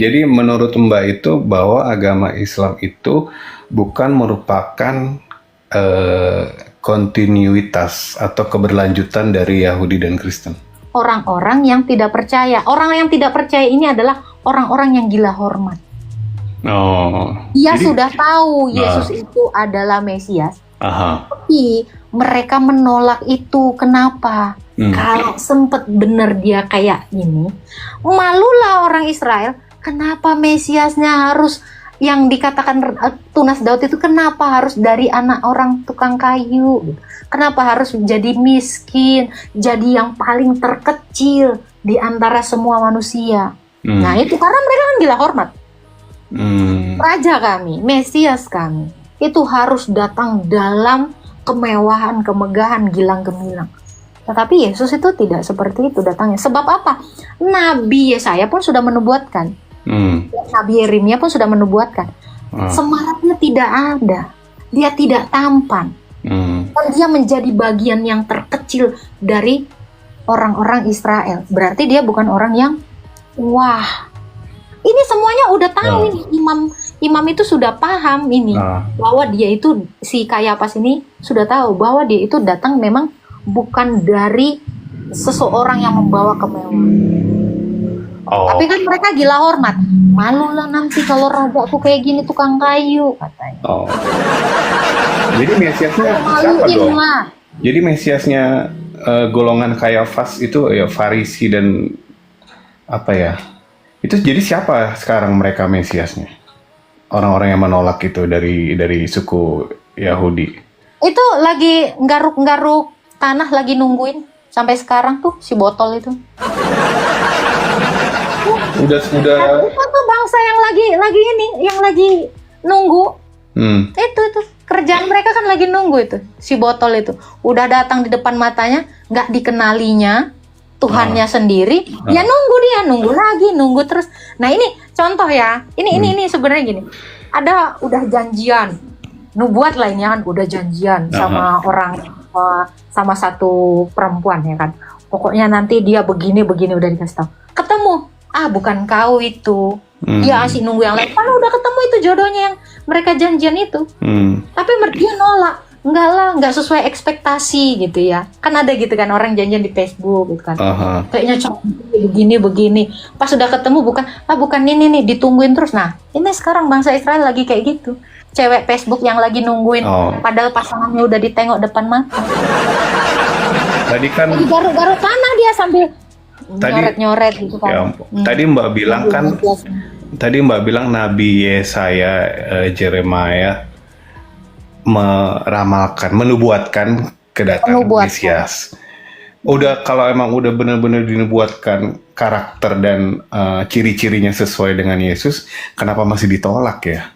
Jadi menurut Mbak itu bahwa agama Islam itu bukan merupakan eh, kontinuitas atau keberlanjutan dari Yahudi dan Kristen. Orang-orang yang tidak percaya. Orang yang tidak percaya ini adalah orang-orang yang gila hormat. Oh, Dia jadi, sudah tahu nah, Yesus itu adalah Mesias, aha, tapi mereka menolak itu. Kenapa? Kalau sempet bener dia kayak gini, malulah orang Israel. Kenapa Mesiasnya harus yang dikatakan tunas Daud itu, kenapa harus dari anak orang tukang kayu? Kenapa harus jadi miskin, jadi yang paling terkecil di antara semua manusia? Nah itu karena mereka kan gila hormat. Raja kami, Mesias kami, itu harus datang dalam kemewahan, kemegahan, gilang gemilang. Tetapi Yesus itu tidak seperti itu datangnya. Sebab apa? Nabi Yesaya pun sudah menubuatkan. Nabi Yeremia pun sudah menubuatkan. Semaraknya tidak ada. Dia tidak tampan. Dan dia menjadi bagian yang terkecil dari orang-orang Israel. Berarti dia bukan orang yang wah. Ini semuanya udah tahu ini. Imam itu sudah paham ini. Bahwa dia itu, si Kayapas ini sudah tahu bahwa dia itu datang memang bukan dari seseorang yang membawa kemewahan. Tapi kan mereka gila hormat. Malulah nanti kalau rajaku kayak gini tukang kayu, katanya. Jadi Mesiasnya siapa dong? Jadi Mesiasnya golongan Kayafas itu ya Farisi dan apa ya? Itu jadi siapa sekarang mereka Mesiasnya? Orang-orang yang menolak itu dari suku Yahudi. Itu lagi nggaruk-nggaruk tanah, lagi nungguin sampai sekarang tuh si botol itu. Udah itu tuh bangsa yang lagi nunggu. Itu kerjaan mereka kan lagi nunggu itu. Si botol itu udah datang di depan matanya, nggak dikenalinya Tuhannya sendiri, ya nunggu terus. Nah ini contoh ya, ini sebenarnya gini, udah janjian, nubuat lah ini kan, udah janjian sama orang, sama satu perempuan ya kan, pokoknya nanti dia begini udah dikasih tahu, ketemu, bukan kau itu, dia asik nunggu yang lain, kalau udah ketemu itu jodohnya yang mereka janjian itu, tapi dia nolak. Enggak lah, enggak sesuai ekspektasi gitu ya. Kan ada gitu kan orang janjian di Facebook gitu kan. Kayaknya begini. Pas sudah ketemu bukan ini nih, ditungguin terus. Nah, ini sekarang bangsa Israel lagi kayak gitu. Cewek Facebook yang lagi nungguin padahal pasangannya udah ditengok depan mata. Tadi kan garuk-garuk tanah dia sambil nyoret-nyoret gitu kan. Ya, tadi Mbak bilang kan Nabi Yesaya, Jeremia menubuatkan kedatangan Mesias. Kalau emang udah benar-benar dinubuatkan karakter dan ciri-cirinya sesuai dengan Yesus, kenapa masih ditolak ya?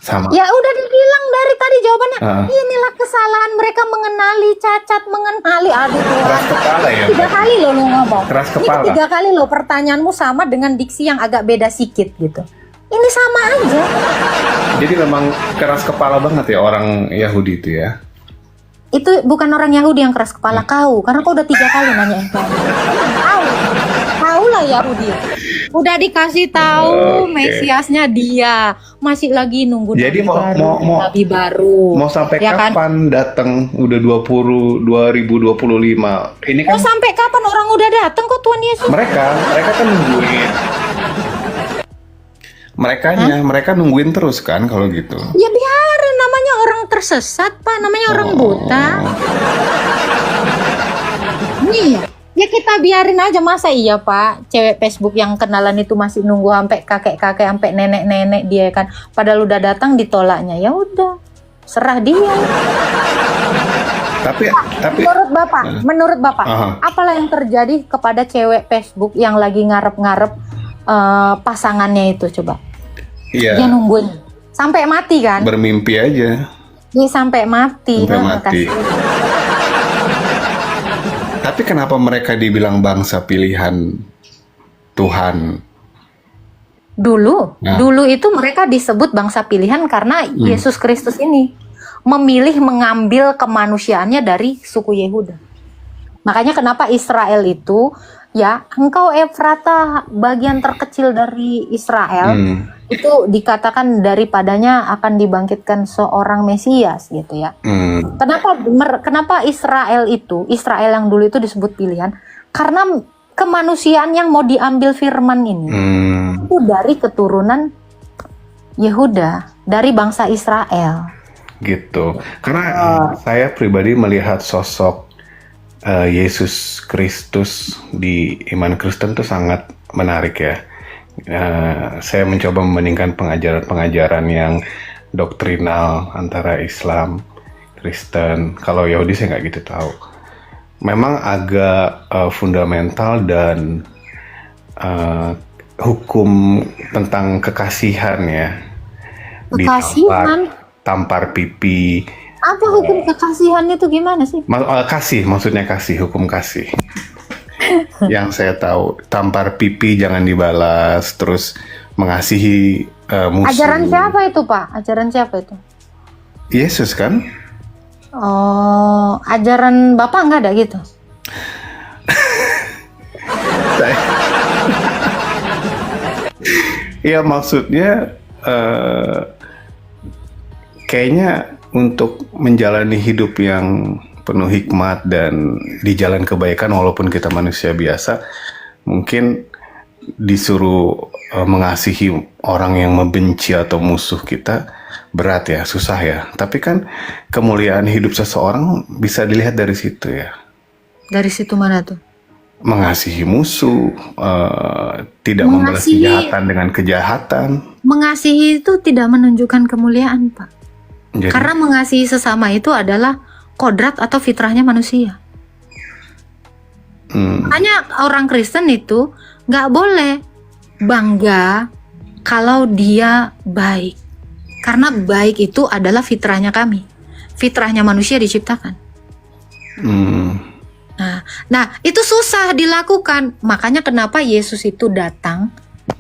Sama. Ya udah dibilang dari tadi jawabannya. Inilah kesalahan mereka mengenali. Aduh Tuhan. Keras kepala ya. 3 kali lo ngomong. Keras kepala. Ini 3 kali lo pertanyaanmu sama dengan diksi yang agak beda sikit gitu. Ini sama aja. Jadi memang keras kepala banget ya orang Yahudi itu ya? Itu bukan orang Yahudi yang keras kepala, kau. Karena kau udah 3 kali nanyain kau. Kau lah Yahudi. Udah dikasih tahu Mesiasnya dia. Masih lagi nunggu. Jadi Nabi baru. Mau sampai ya kapan kan? Datang udah 2025. Ini kan. Mau sampai kapan orang udah datang kok Tuhan Yesus? Mereka kan nungguin. Mereka nungguin terus kan kalau gitu. Ya biarin, namanya orang tersesat Pak, namanya orang buta. Iya, ya kita biarin aja, masa iya Pak, cewek Facebook yang kenalan itu masih nunggu sampai kakek-kakek, sampai nenek-nenek dia kan, padahal udah datang ditolaknya, ya udah, serah dia. Tapi menurut Bapak, apalah yang terjadi kepada cewek Facebook yang lagi ngarep-ngarep pasangannya itu, coba. Iya. Dia nungguin sampai mati kan? Bermimpi aja. Dia sampai mati. Tapi kenapa mereka dibilang bangsa pilihan Tuhan? Dulu itu mereka disebut bangsa pilihan karena Yesus Kristus ini memilih mengambil kemanusiaannya dari suku Yehuda. Makanya kenapa Israel itu ya, engkau Efrata, bagian terkecil dari Israel, itu dikatakan daripadanya akan dibangkitkan seorang Mesias gitu ya. Kenapa Israel yang dulu itu disebut pilihan? Karena kemanusiaan yang mau diambil firman ini itu dari keturunan Yehuda, dari bangsa Israel. Gitu. Karena saya pribadi melihat sosok Yesus Kristus di iman Kristen itu sangat menarik ya. Saya mencoba membandingkan pengajaran-pengajaran yang doktrinal antara Islam, Kristen. Kalau Yahudi saya nggak gitu tahu. Memang agak fundamental dan hukum tentang kekasihan ya. Kekasihan? Tampar pipi. Apa hukum kekasihan itu gimana sih? Maksudnya kasih, hukum kasih. Yang saya tahu, tampar pipi jangan dibalas, terus mengasihi musuh. Ajaran siapa itu, Pak? Ajaran siapa itu? Yesus kan? Oh, ajaran Bapak nggak ada gitu? Iya, maksudnya kayaknya untuk menjalani hidup yang penuh hikmat dan di jalan kebaikan walaupun kita manusia biasa, mungkin disuruh mengasihi orang yang membenci atau musuh kita berat ya, susah ya. Tapi kan kemuliaan hidup seseorang bisa dilihat dari situ ya. Dari situ mana tuh? Mengasihi musuh, tidak membalas kejahatan dengan kejahatan. Mengasihi itu tidak menunjukkan kemuliaan, Pak. Jadi, karena mengasihi sesama itu adalah kodrat atau fitrahnya manusia. Hanya orang Kristen itu nggak boleh bangga kalau dia baik. Karena baik itu adalah fitrahnya kami. Fitrahnya manusia diciptakan. Nah, itu susah dilakukan. Makanya kenapa Yesus itu datang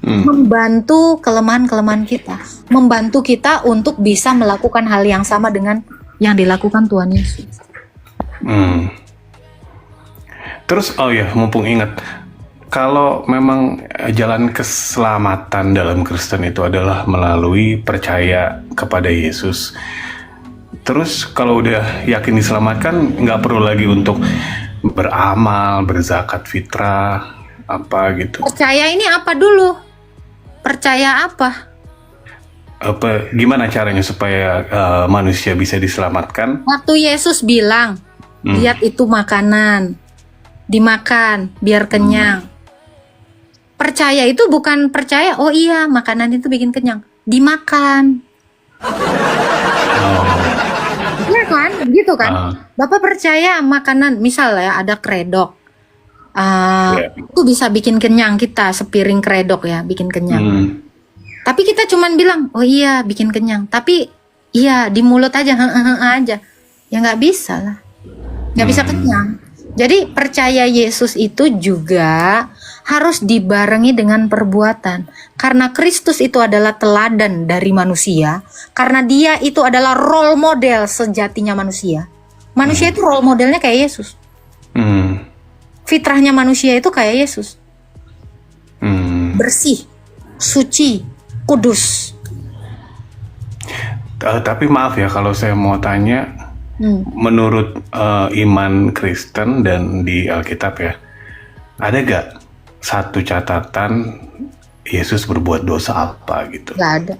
membantu kelemahan-kelemahan kita, membantu kita untuk bisa melakukan hal yang sama dengan yang dilakukan Tuhan Yesus. Terus, oh ya, mumpung ingat, kalau memang jalan keselamatan dalam Kristen itu adalah melalui percaya kepada Yesus, terus kalau udah yakin diselamatkan, nggak perlu lagi untuk beramal, berzakat fitrah, apa gitu. Percaya ini apa dulu? Percaya apa? Gimana caranya supaya manusia bisa diselamatkan? Waktu Yesus bilang, lihat itu makanan, dimakan biar kenyang. Percaya itu bukan percaya, oh iya makanan itu bikin kenyang, dimakan. Iya kan, gitu kan? Bapak percaya makanan, misal ya ada kredok. Itu bisa bikin kenyang kita, sepiring kredok ya, bikin kenyang. Tapi kita cuman bilang, oh iya bikin kenyang. Tapi iya di mulut aja, aja. Ya nggak bisa lah, nggak bisa kenyang. Jadi percaya Yesus itu juga harus dibarengi dengan perbuatan. Karena Kristus itu adalah teladan dari manusia. Karena dia itu adalah role model sejatinya manusia. Manusia itu role modelnya kayak Yesus. Fitrahnya manusia itu kayak Yesus. Bersih, suci, kudus. Tapi maaf ya kalau saya mau tanya, menurut iman Kristen dan di Alkitab ya, ada gak satu catatan Yesus berbuat dosa apa gitu? Gak ada.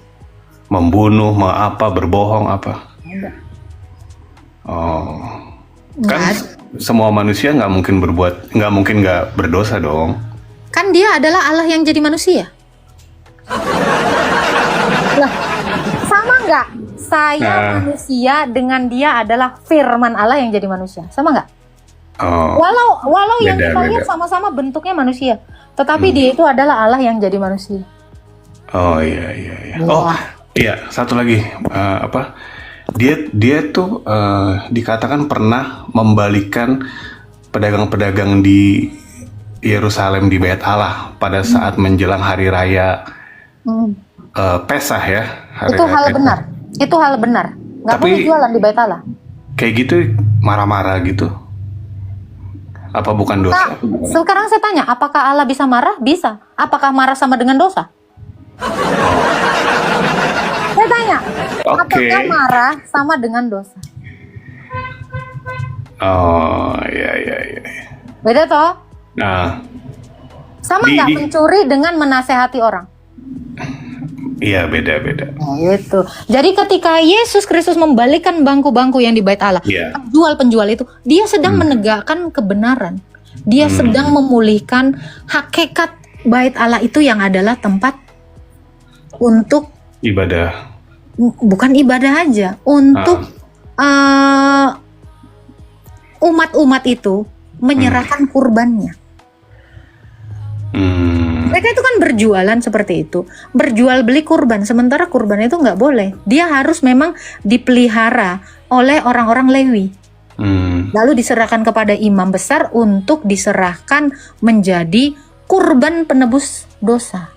Membunuh, berbohong apa? Ada. Oh, Gak kan ada. semua manusia nggak mungkin nggak berdosa dong. Kan dia adalah Allah yang jadi manusia. Lah, sama nggak? Saya manusia dengan dia adalah firman Allah yang jadi manusia. Sama nggak? Oh, Walau yang beda, kita lihat sama-sama bentuknya manusia, tetapi dia itu adalah Allah yang jadi manusia. oh iya. Oh iya, satu lagi Dia tuh dikatakan pernah membalikan pedagang-pedagang di Yerusalem di Bait Allah pada saat menjelang hari raya Pesah ya. Itu hal benar. Itu hal benar. Nggak boleh jualan di Bait Allah. Kayak gitu marah-marah gitu. Apa bukan dosa? Sekarang saya tanya, apakah Allah bisa marah? Bisa. Apakah marah sama dengan dosa? Saya tanya, apakah marah sama dengan dosa? Oh, iya. Beda toh? Nah, sama nggak mencuri dengan menasehati orang? iya, beda. Nah, gitu. Jadi ketika Yesus Kristus membalikkan bangku-bangku yang di bait Allah, penjual-penjual itu, dia sedang menegakkan kebenaran. Dia sedang memulihkan hakikat bait Allah itu yang adalah tempat untuk ibadah. Bukan ibadah aja, untuk umat-umat itu menyerahkan kurbannya. Mereka itu kan berjualan seperti itu, berjual beli kurban, sementara kurban itu nggak boleh. Dia harus memang dipelihara oleh orang-orang Lewi, lalu diserahkan kepada imam besar untuk diserahkan menjadi kurban penebus dosa.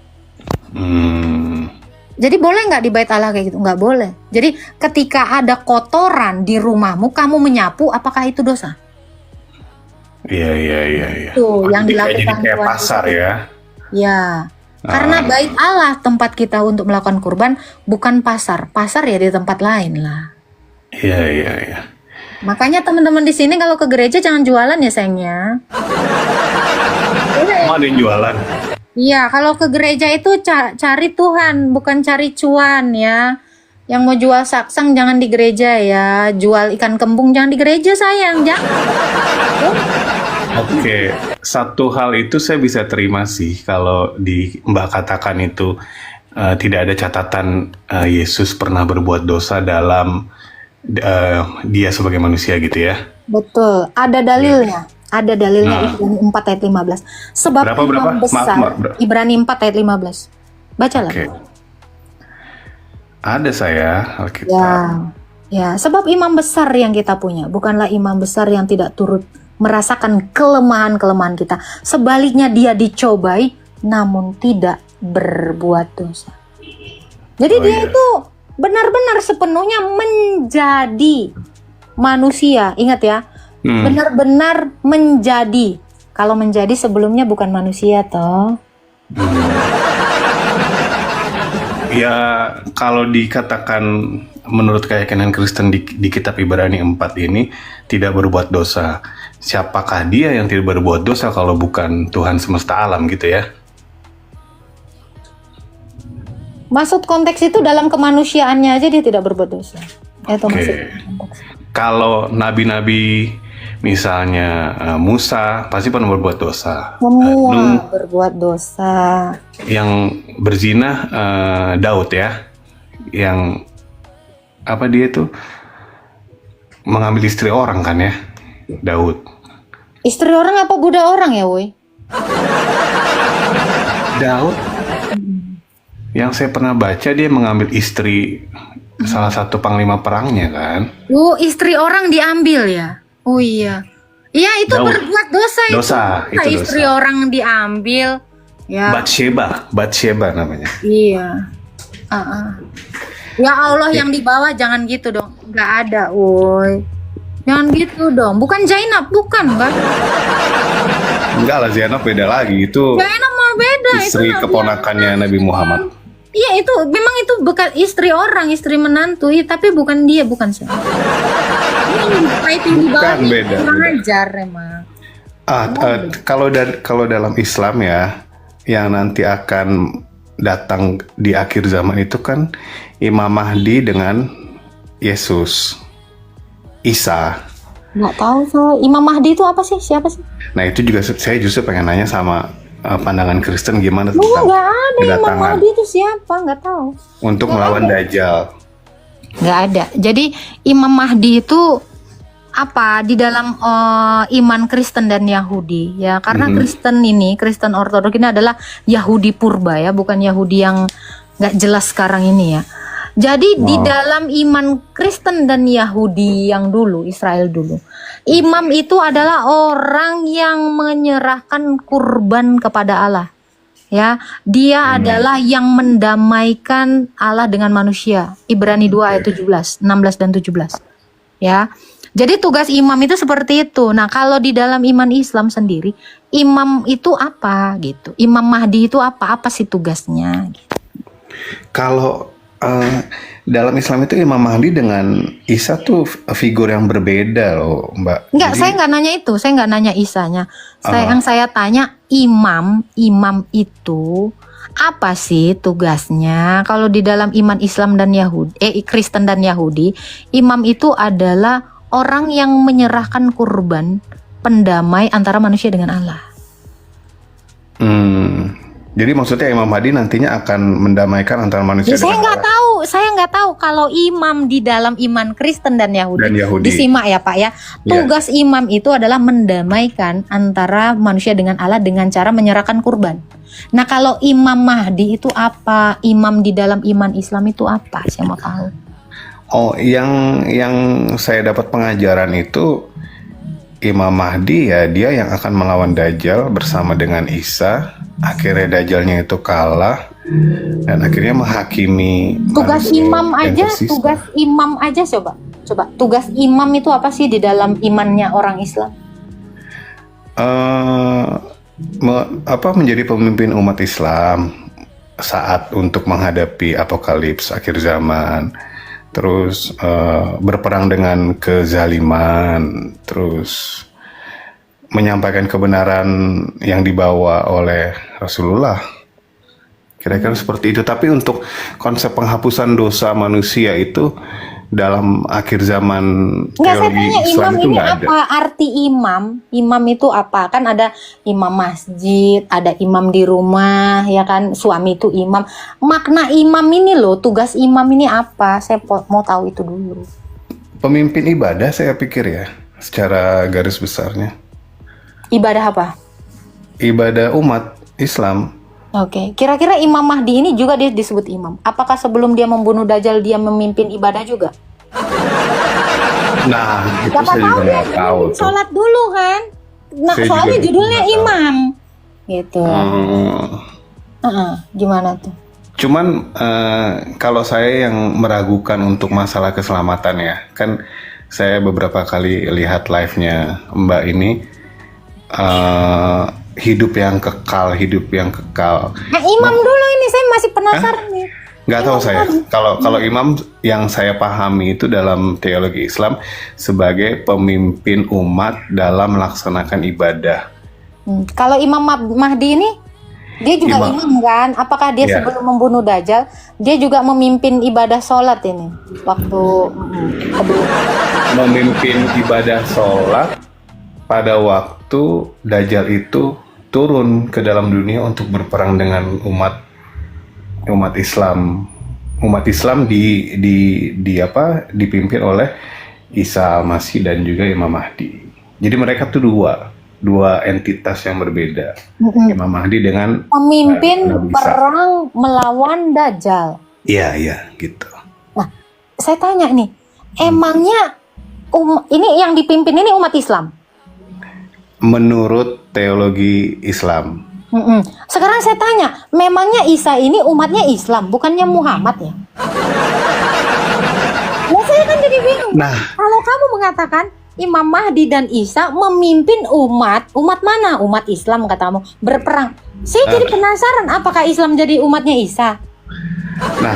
Jadi boleh nggak di bait Allah kayak gitu? Nggak boleh. Jadi ketika ada kotoran di rumahmu, kamu menyapu, apakah itu dosa? Iya. Tuh yang dilakukan kayak Tuhan pasar itu. ya. Ya, karena bait Allah tempat kita untuk melakukan kurban, bukan pasar. Pasar ya di tempat lain lah. Iya. Makanya teman-teman di sini kalau ke gereja jangan jualan ya sayangnya. Ada yang jualan. Iya, kalau ke gereja itu cari Tuhan, bukan cari cuan ya. Yang mau jual saksang jangan di gereja ya. Jual ikan kembung jangan di gereja sayang, jangan. Oke, satu hal itu saya bisa terima sih kalau di Mbak katakan itu tidak ada catatan Yesus pernah berbuat dosa dalam dia sebagai manusia gitu ya. Betul, ada dalilnya. Ada dalilnya Ibrani 4 ayat 15. Sebab berapa? imam besar, Ibrani 4 ayat 15. Bacalah. Oke. Ada saya Alkitab. Ya, sebab imam besar yang kita punya bukanlah imam besar yang tidak turut merasakan kelemahan-kelemahan kita. Sebaliknya dia dicobai namun tidak berbuat dosa. Jadi dia itu benar-benar sepenuhnya menjadi manusia. Ingat ya, benar-benar menjadi. Kalau menjadi sebelumnya bukan manusia toh. Ya, kalau dikatakan menurut keyakinan Kristen di kitab Ibrani 4 ini tidak berbuat dosa. Siapakah dia yang tidak berbuat dosa kalau bukan Tuhan semesta alam gitu ya? Maksud konteks itu dalam kemanusiaannya aja dia tidak berbuat dosa. Itu maksud konteks. Kalau nabi-nabi misalnya Musa pasti pernah berbuat dosa. Semua berbuat dosa. Yang berzina Daud ya, yang apa dia tuh mengambil istri orang kan ya, Daud. Istri orang apa budak orang ya, woi? Daud. Yang saya pernah baca dia mengambil istri salah satu panglima perangnya kan. Oh, istri orang diambil ya? Oh iya. Iya itu Daud. Berbuat dosa itu. Itu istri dosa. Orang diambil. Ya. Batsheba namanya. Iya. Ya Allah yang di bawah jangan gitu dong. Nggak ada, woi. Jangan gitu dong. Bukan Zainab, bukan, Bang. Enggak lah, Zainab beda lagi. Itu Zainab mah beda. Istri itu keponakannya Nabi Muhammad. Iya itu memang itu bukan istri orang, istri menantu, tapi bukan dia, bukan saya. Bukan beda. Ajar emang. Kalau dalam Islam ya, yang nanti akan datang di akhir zaman itu kan Imam Mahdi dengan Yesus, Isa. Nggak tahu saya. Imam Mahdi itu apa sih? Siapa sih? Nah itu juga saya justru pengen nanya sama pandangan Kristen gimana tentang nggak ada Imam Mahdi itu siapa? Nggak tahu. Untuk melawan Dajjal. Nggak ada. Jadi Imam Mahdi itu apa di dalam iman Kristen dan Yahudi ya, karena Kristen Ortodoks ini adalah Yahudi purba ya, bukan Yahudi yang nggak jelas sekarang ini ya. Jadi di dalam iman Kristen dan Yahudi yang dulu, Israel dulu, imam itu adalah orang yang menyerahkan kurban kepada Allah. Ya, dia adalah yang mendamaikan Allah dengan manusia. Ibrani 2 ayat 17, 16 dan 17. Ya. Jadi tugas imam itu seperti itu. Nah, kalau di dalam iman Islam sendiri, imam itu apa gitu? Imam Mahdi itu apa? Apa sih tugasnya? Gitu. Kalau dalam Islam itu Imam Mahdi dengan Isa tuh figur yang berbeda loh, Mbak. Enggak, Jadi, saya nggak nanya itu. Saya nggak nanya Isanya. Yang saya tanya imam itu apa sih tugasnya? Kalau di dalam iman Islam dan Yahudi, Kristen dan Yahudi, imam itu adalah orang yang menyerahkan kurban pendamai antara manusia dengan Allah. jadi maksudnya Imam Mahdi nantinya akan mendamaikan antara manusia Ya, dengan Allah. saya nggak tahu kalau imam di dalam iman Kristen dan Yahudi. Dan Yahudi. Disimak ya Pak ya. Tugas imam itu adalah mendamaikan antara manusia dengan Allah dengan cara menyerahkan kurban. Nah, kalau Imam Mahdi itu apa? Imam di dalam iman Islam itu apa? Saya mau tahu. Oh, yang saya dapat pengajaran itu Imam Mahdi ya dia yang akan melawan Dajjal bersama dengan Isa. Akhirnya Dajjalnya itu kalah dan akhirnya menghakimi Tugas manusia imam dan aja, tersisa. tugas imam aja coba. Tugas imam itu apa sih di dalam imannya orang Islam? Menjadi pemimpin umat Islam saat untuk menghadapi apokalips akhir zaman, terus berperang dengan kezaliman, terus menyampaikan kebenaran yang dibawa oleh Rasulullah. Kira-kira seperti itu. Tapi untuk konsep penghapusan dosa manusia itu dalam akhir zaman Enggak, saya teologi tanya Islam imam itu ini nggak ada. apa? Arti imam? Imam itu apa? Kan ada imam masjid, ada imam di rumah, ya kan? Suami itu imam. Makna imam ini loh, tugas imam ini apa? Saya mau tahu itu dulu. Pemimpin ibadah saya pikir ya, secara garis besarnya. Ibadah apa? Ibadah umat Islam. Oke, kira-kira Imam Mahdi ini juga dia disebut imam. Apakah sebelum dia membunuh Dajjal dia memimpin ibadah juga? Nah, itu Siapa saya juga tahu dia nggak tahu tuh. sholat dulu kan? Nah, Saya soalnya juga judulnya nggak tahu. imam. Gitu. Gimana tuh? Cuman kalau saya yang meragukan untuk masalah keselamatan ya, kan saya beberapa kali lihat live-nya Mbak ini hidup yang kekal. Nah, imam dulu ini saya masih penasaran nih. Nggak tahu saya. Kalau imam yang saya pahami itu dalam teologi Islam sebagai pemimpin umat dalam melaksanakan ibadah. Kalau Imam Mahdi ini dia juga imam kan? Apakah dia sebelum membunuh Dajjal dia juga memimpin ibadah sholat ini waktu sebelum Memimpin ibadah sholat pada waktu Dajjal itu turun ke dalam dunia untuk berperang dengan umat Islam. Umat Islam dipimpin oleh Isa Al-Masih dan juga Imam Mahdi. Jadi mereka tuh dua entitas yang berbeda. Imam Mahdi dengan memimpin perang melawan Dajjal. Iya, gitu. Nah, saya tanya nih, emangnya ini yang dipimpin ini umat Islam? Menurut teologi Islam. Sekarang saya tanya, memangnya Isa ini umatnya Islam, bukannya Muhammad ya? Nah, saya kan jadi bingung. Nah, kalau kamu mengatakan Imam Mahdi dan Isa memimpin umat mana? Umat Islam kata kamu berperang. Saya jadi penasaran, apakah Islam jadi umatnya Isa? Nah,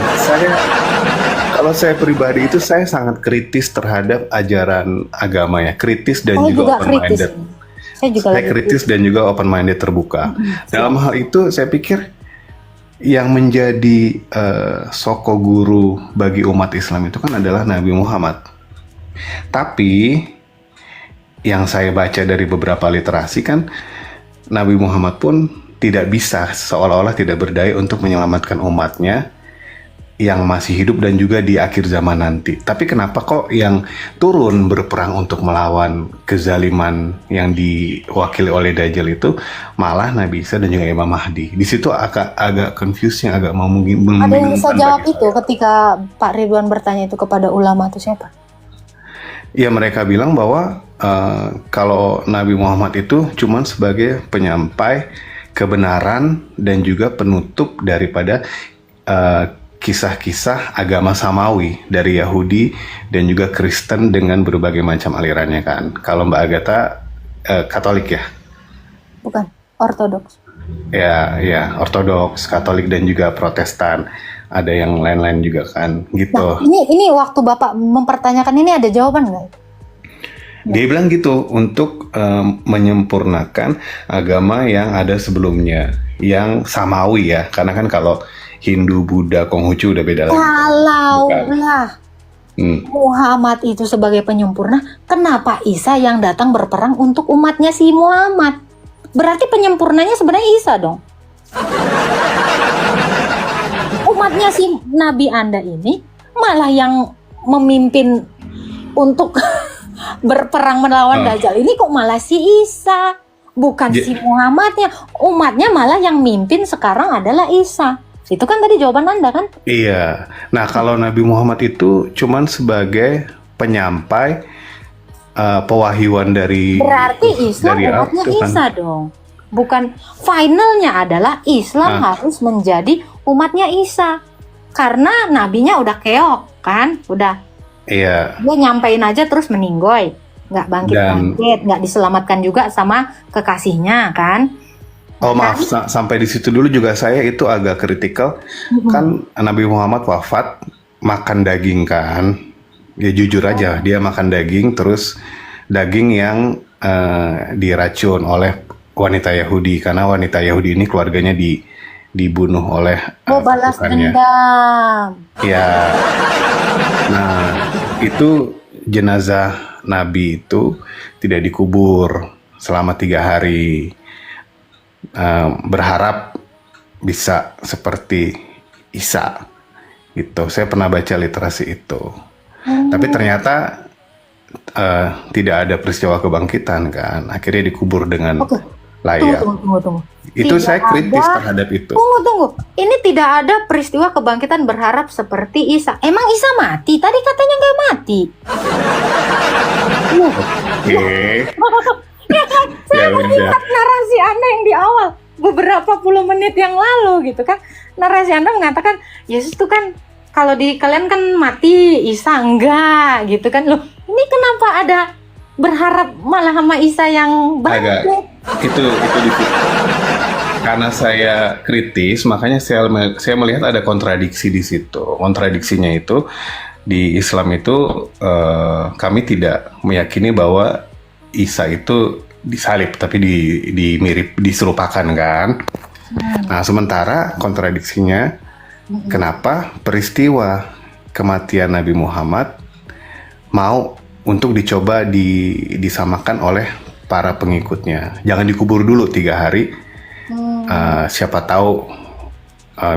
kalau saya pribadi itu saya sangat kritis terhadap ajaran agama ya, kritis dan juga open-minded. Saya kritis dan juga open-minded, terbuka. Dalam hal itu saya pikir yang menjadi soko guru bagi umat Islam itu kan adalah Nabi Muhammad. Tapi yang saya baca dari beberapa literasi kan Nabi Muhammad pun tidak bisa, seolah-olah tidak berdaya untuk menyelamatkan umatnya yang masih hidup dan juga di akhir zaman nanti. Tapi kenapa kok yang turun berperang untuk melawan kezaliman yang diwakili oleh Dajjal itu malah Nabi Isa dan juga Imam Mahdi? Di situ agak confusing, agak mau mungkin ada yang bisa jawab itu ketika Pak Ridwan bertanya itu kepada ulama itu siapa? Ya, mereka bilang bahwa kalau Nabi Muhammad itu cuman sebagai penyampai kebenaran dan juga penutup daripada kisah-kisah agama samawi dari Yahudi dan juga Kristen dengan berbagai macam alirannya kan. Kalau Mbak Agatha Katolik ya? Bukan, Ortodoks. Ya, Ortodoks, Katolik dan juga Protestan. Ada yang lain-lain juga kan, gitu. Nah, ini waktu Bapak mempertanyakan ini ada jawaban nggak? Dia bilang gitu, untuk menyempurnakan agama yang ada sebelumnya, yang samawi ya. Karena kan kalau Hindu, Buddha, Konghucu udah beda lagi. Kalau lah Muhammad itu sebagai penyempurna, kenapa Isa yang datang berperang untuk umatnya si Muhammad? Berarti penyempurnanya sebenarnya Isa dong. Umatnya si Nabi Anda ini malah yang memimpin untuk berperang melawan Dajjal ini kok malah si Isa, bukan si Muhammadnya. Umatnya malah yang mimpin sekarang adalah Isa. Itu kan tadi jawaban Anda kan? Iya. Nah, kalau Nabi Muhammad itu cuman sebagai penyampai pewahyuan dari, berarti Islam dari umatnya kan? Isa dong. Bukan, finalnya adalah Islam harus menjadi umatnya Isa. Karena nabinya udah keok kan? Udah. Iya. Dia nyampein aja terus meninggoy. Nggak bangkit-bangkit, nggak diselamatkan juga sama kekasihnya kan? Oh maaf, sampai di situ dulu juga saya itu agak kritikal. Kan Nabi Muhammad wafat makan daging kan. Ya jujur aja, dia makan daging, terus daging yang diracun oleh wanita Yahudi. Karena wanita Yahudi ini keluarganya dibunuh oleh balas pasukannya. dendam. Ya, nah itu jenazah Nabi itu tidak dikubur selama 3 hari. Berharap bisa seperti Isa gitu. Saya pernah baca literasi itu. Tapi ternyata tidak ada peristiwa kebangkitan kan. Akhirnya dikubur dengan layak. Tunggu. Itu Tidak saya kritis terhadap itu. Tunggu. Ini tidak ada peristiwa kebangkitan berharap seperti Isa. Emang Isa mati? Tadi katanya nggak mati. Oke. Saya melihat narasi Anda yang di awal beberapa puluh menit yang lalu gitu kan. Narasi Anda mengatakan Yesus itu kan kalau di kalian kan mati, Isa enggak gitu kan. Loh, ini kenapa ada berharap malah sama Isa yang bangkit? Itu karena saya kritis, makanya saya melihat ada kontradiksi di situ. Kontradiksinya itu di Islam itu kami tidak meyakini bahwa Isa itu disalib, tapi diserupakan kan. Nah, sementara kontradiksinya, kenapa peristiwa kematian Nabi Muhammad mau untuk dicoba disamakan oleh para pengikutnya. Jangan dikubur dulu 3 hari, siapa tahu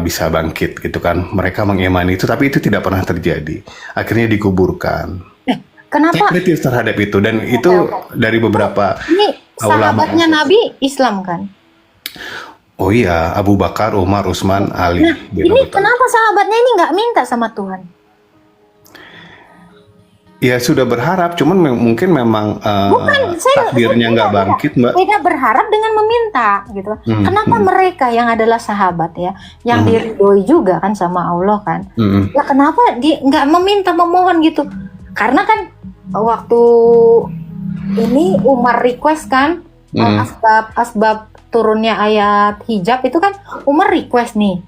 bisa bangkit gitu kan. Mereka mengimani itu, tapi itu tidak pernah terjadi. Akhirnya dikuburkan. Kenapa? Saya kritis terhadap itu, dan itu dari beberapa ini sahabatnya Nabi Islam kan? Oh iya, Abu Bakar, Umar, Utsman, Ali. Nah, ini kenapa sahabatnya ini nggak minta sama Tuhan? Ya sudah berharap, cuman mungkin memang takdirnya nggak bangkit, Mbak. Beda berharap dengan meminta gitu. Kenapa mereka yang adalah sahabat ya, yang diridhoi juga kan sama Allah kan? Ya kenapa dia nggak meminta, memohon gitu? Karena kan waktu ini Umar request kan, asbab turunnya ayat hijab itu kan Umar request nih.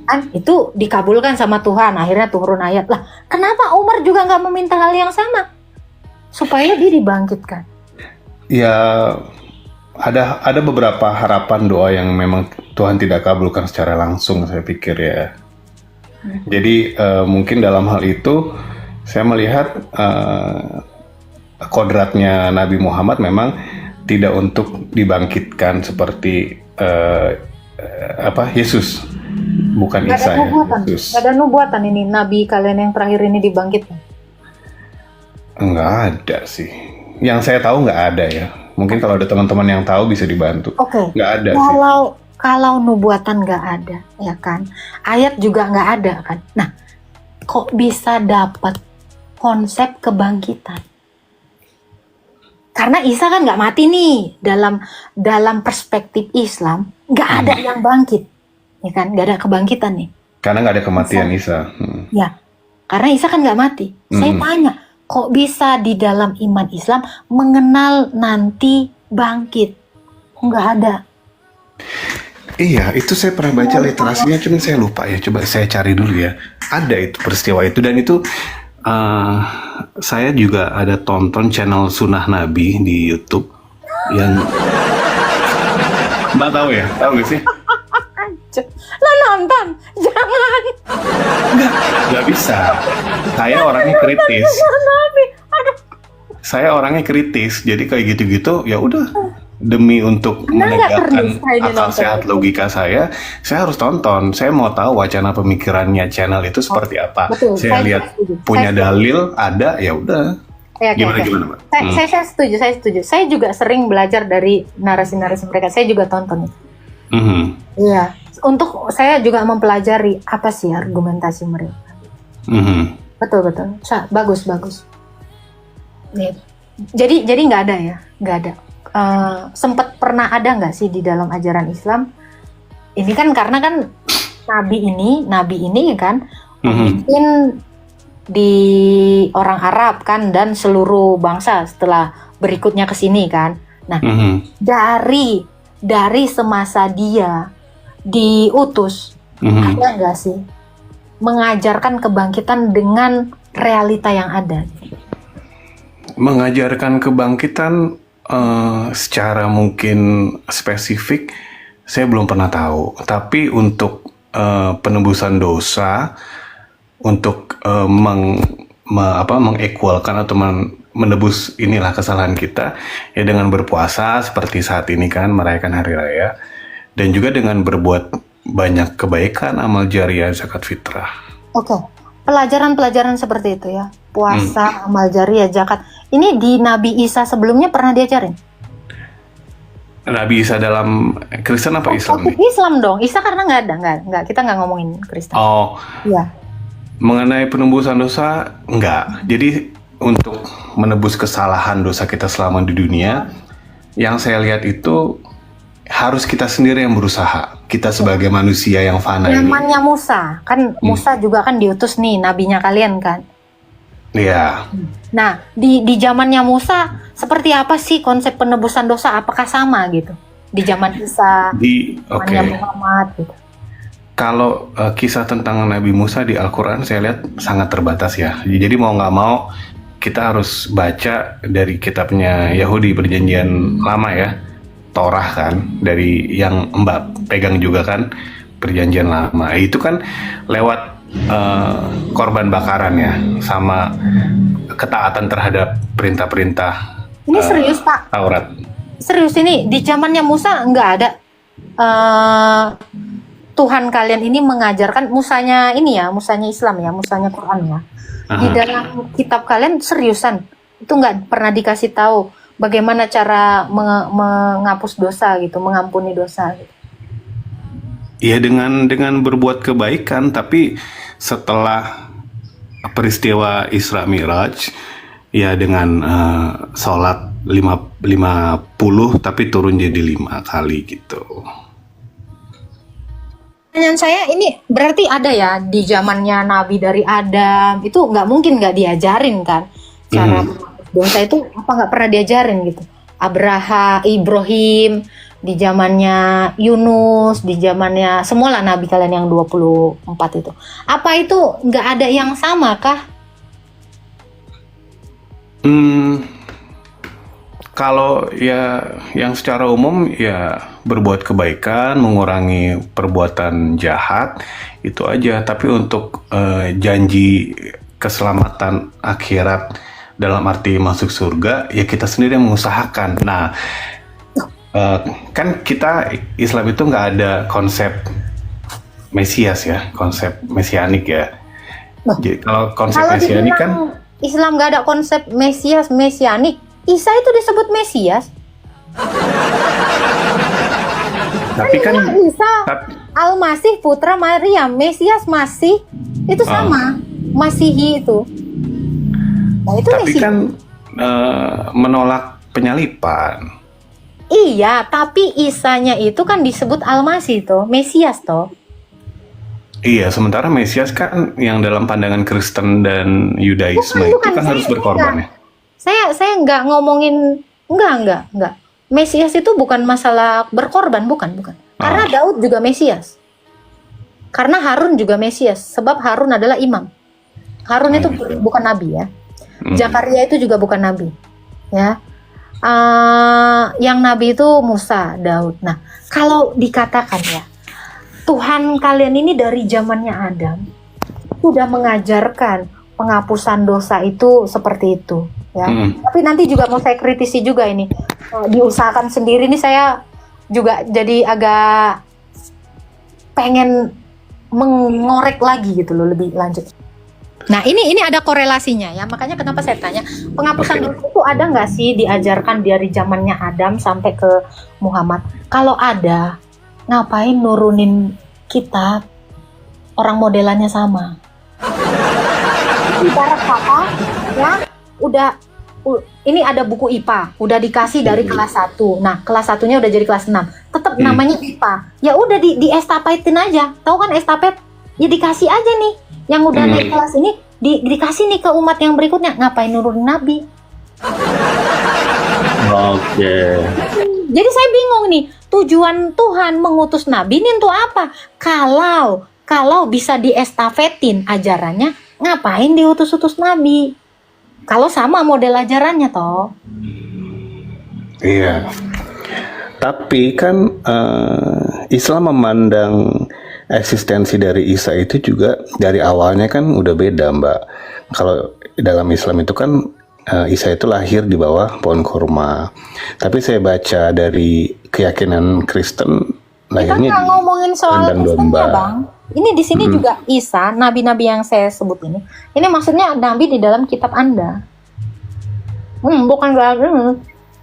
Kan itu dikabulkan sama Tuhan, akhirnya turun ayat. Lah kenapa Umar juga nggak meminta hal yang sama supaya dia dibangkitkan? Ya ada beberapa harapan doa yang memang Tuhan tidak kabulkan secara langsung, saya pikir ya. Jadi mungkin dalam hal itu saya melihat kodratnya Nabi Muhammad memang tidak untuk dibangkitkan seperti Yesus. Bukan Isa ya, Yesus. Gak ada nubuatan ini Nabi kalian yang terakhir ini dibangkitkan? Enggak ada sih. Yang saya tahu nggak ada ya. Mungkin kalau ada teman-teman yang tahu bisa dibantu. Oke. Nggak ada sih. Kalau nubuatan nggak ada, ya kan? Ayat juga nggak ada kan? Nah, kok bisa dapat konsep kebangkitan? Karena Isa kan nggak mati nih, dalam perspektif Islam nggak ada yang bangkit, ya kan? Nggak ada kebangkitan nih. Karena nggak ada kematian Isa. Ya, karena Isa kan nggak mati. Saya tanya, kok bisa di dalam iman Islam mengenal nanti bangkit? Nggak ada. Iya, itu saya pernah baca literasinya, cuman saya lupa ya. Coba saya cari dulu ya. Ada itu peristiwa itu, dan itu saya juga ada tonton channel Sunnah Nabi di YouTube yang Mbak tahu ya? Tahu gak sih? Lo nonton? Jangan. Nggak bisa. Saya orangnya kritis. Saya orangnya kritis, jadi kayak gitu-gitu ya udah, demi untuk menegakkan akal sehat logika saya harus tonton. Saya mau tahu wacana pemikirannya channel itu seperti apa. Betul, saya lihat punya dalil ada, ya udah. Gimana Mbak? Saya setuju. Saya juga sering belajar dari narasi-narasi mereka. Saya juga tonton. Iya. Untuk saya juga mempelajari apa sih argumentasi mereka. Betul. Bagus. Nih. Jadi nggak ada ya, nggak ada. Sempat pernah ada nggak sih di dalam ajaran Islam? Ini kan karena kan nabi ini kan mungkin di orang Arab kan dan seluruh bangsa setelah berikutnya ke sini kan. Nah, dari semasa dia diutus, ada nggak sih mengajarkan kebangkitan dengan realita yang ada? Mengajarkan kebangkitan secara mungkin spesifik saya belum pernah tahu, tapi untuk penebusan dosa, untuk mengequalkan atau menebus inilah kesalahan kita ya dengan berpuasa seperti saat ini kan merayakan hari raya, dan juga dengan berbuat banyak kebaikan, amal jariah, zakat fitrah. Oke. Pelajaran-pelajaran seperti itu ya, puasa, amal jariah, zakat. Ini di Nabi Isa sebelumnya pernah diajarin? Nabi Isa dalam Kristen apa Islam nih? Islam dong. Isa karena nggak ada, kita nggak ngomongin Kristen. Oh, iya. Mengenai penebusan dosa, enggak. Jadi untuk menebus kesalahan dosa kita selama di dunia, yang saya lihat itu harus kita sendiri yang berusaha. Kita sebagai manusia yang fana ini. Zamannya Musa, kan Musa juga kan diutus nih, nabinya kalian kan? Iya. Nah, di zamannya Musa, seperti apa sih konsep penebusan dosa? Apakah sama gitu? Di zaman Isa, zamannya Muhammad gitu. Kalau kisah tentang Nabi Musa di Al-Quran saya lihat sangat terbatas ya. Jadi mau nggak mau kita harus baca dari kitabnya Yahudi Perjanjian Lama ya. Torah kan, dari yang Mbak pegang juga kan, Perjanjian Lama. Itu kan lewat korban bakaran ya, sama ketaatan terhadap perintah-perintah. Ini serius Pak? Taurat. Serius ini, di zamannya Musa nggak ada Tuhan kalian ini mengajarkan, Musanya ini ya, Musanya Islam ya, Musanya Quran ya. Di dalam kitab kalian seriusan, itu nggak pernah dikasih tahu bagaimana cara menghapus dosa gitu, mengampuni dosa gitu. Ya dengan berbuat kebaikan, tapi setelah peristiwa Isra Miraj ya dengan sholat 50 tapi turun jadi 5 kali gitu. Pertanyaan saya ini berarti ada ya di zamannya Nabi dari Adam, itu nggak mungkin nggak diajarin kan cara dosa itu, apa nggak pernah diajarin gitu? Ibrahim, di zamannya Yunus, di zamannya semualah nabi kalian yang 24 itu. Apa itu nggak ada yang sama kah? Kalau ya yang secara umum ya berbuat kebaikan, mengurangi perbuatan jahat, itu aja. Tapi untuk janji keselamatan akhirat dalam arti masuk surga, ya kita sendiri yang mengusahakan. Nah, kan kita Islam itu nggak ada konsep Mesias ya, konsep mesianik ya. Jadi kalau konsep mesianik kan Islam nggak ada konsep mesianik. Isa itu disebut Mesias. Tapi kan Isa Al-Masih putra Maryam, Mesias masih itu sama, Masihi itu. Nah, itu tapi Mesias. kan menolak penyalipan. Iya, tapi Isanya itu kan disebut Al-Masih toh, Mesias toh. Iya, sementara Mesias kan yang dalam pandangan Kristen dan Yudaisme itu kan harus berkorban ya. Saya nggak ngomongin enggak. Mesias itu bukan masalah berkorban, bukan. Karena Daud juga Mesias. Karena Harun juga Mesias, sebab Harun adalah imam. Harun itu bukan nabi ya. Zakaria itu juga bukan nabi. Ya. Yang nabi itu Musa, Daud. Nah, kalau dikatakan ya, Tuhan kalian ini dari zamannya Adam sudah mengajarkan penghapusan dosa itu seperti itu ya. Tapi nanti juga mau saya kritisi juga ini. Diusahakan sendiri nih, saya juga jadi agak pengen mengorek lagi gitu loh, lebih lanjut. Nah, ini ada korelasinya ya. Makanya kenapa saya tanya, penghapusan dosa itu ada nggak sih diajarkan dari zamannya Adam sampai ke Muhammad? Kalau ada, ngapain nurunin kitab orang modelannya sama? Ibarat kata ya, ini ada buku IPA, udah dikasih dari kelas 1. Nah, kelas 1-nya udah jadi kelas 6. Tetap namanya IPA. Ya udah di estapetin aja. Tahu kan estafet? Ya dikasih aja nih. Yang udah naik kelas ini dikasih nih ke umat yang berikutnya. Ngapain nurunin nabi? Oke. Jadi saya bingung nih, tujuan Tuhan mengutus nabi ini untuk apa? Kalau bisa diestafetin ajarannya, ngapain diutus-utus nabi? Kalau sama model ajarannya toh. Iya. Tapi kan Islam memandang eksistensi dari Isa itu juga dari awalnya kan udah beda, Mbak. Kalau dalam Islam itu kan Isa itu lahir di bawah pohon kurma. Tapi saya baca dari keyakinan Kristen lahirnya kita nggak ngomongin soal kandang domba. Bang. Ini di sini juga Isa, nabi-nabi yang saya sebut ini. Ini maksudnya nabi di dalam kitab Anda. Bukan berarti.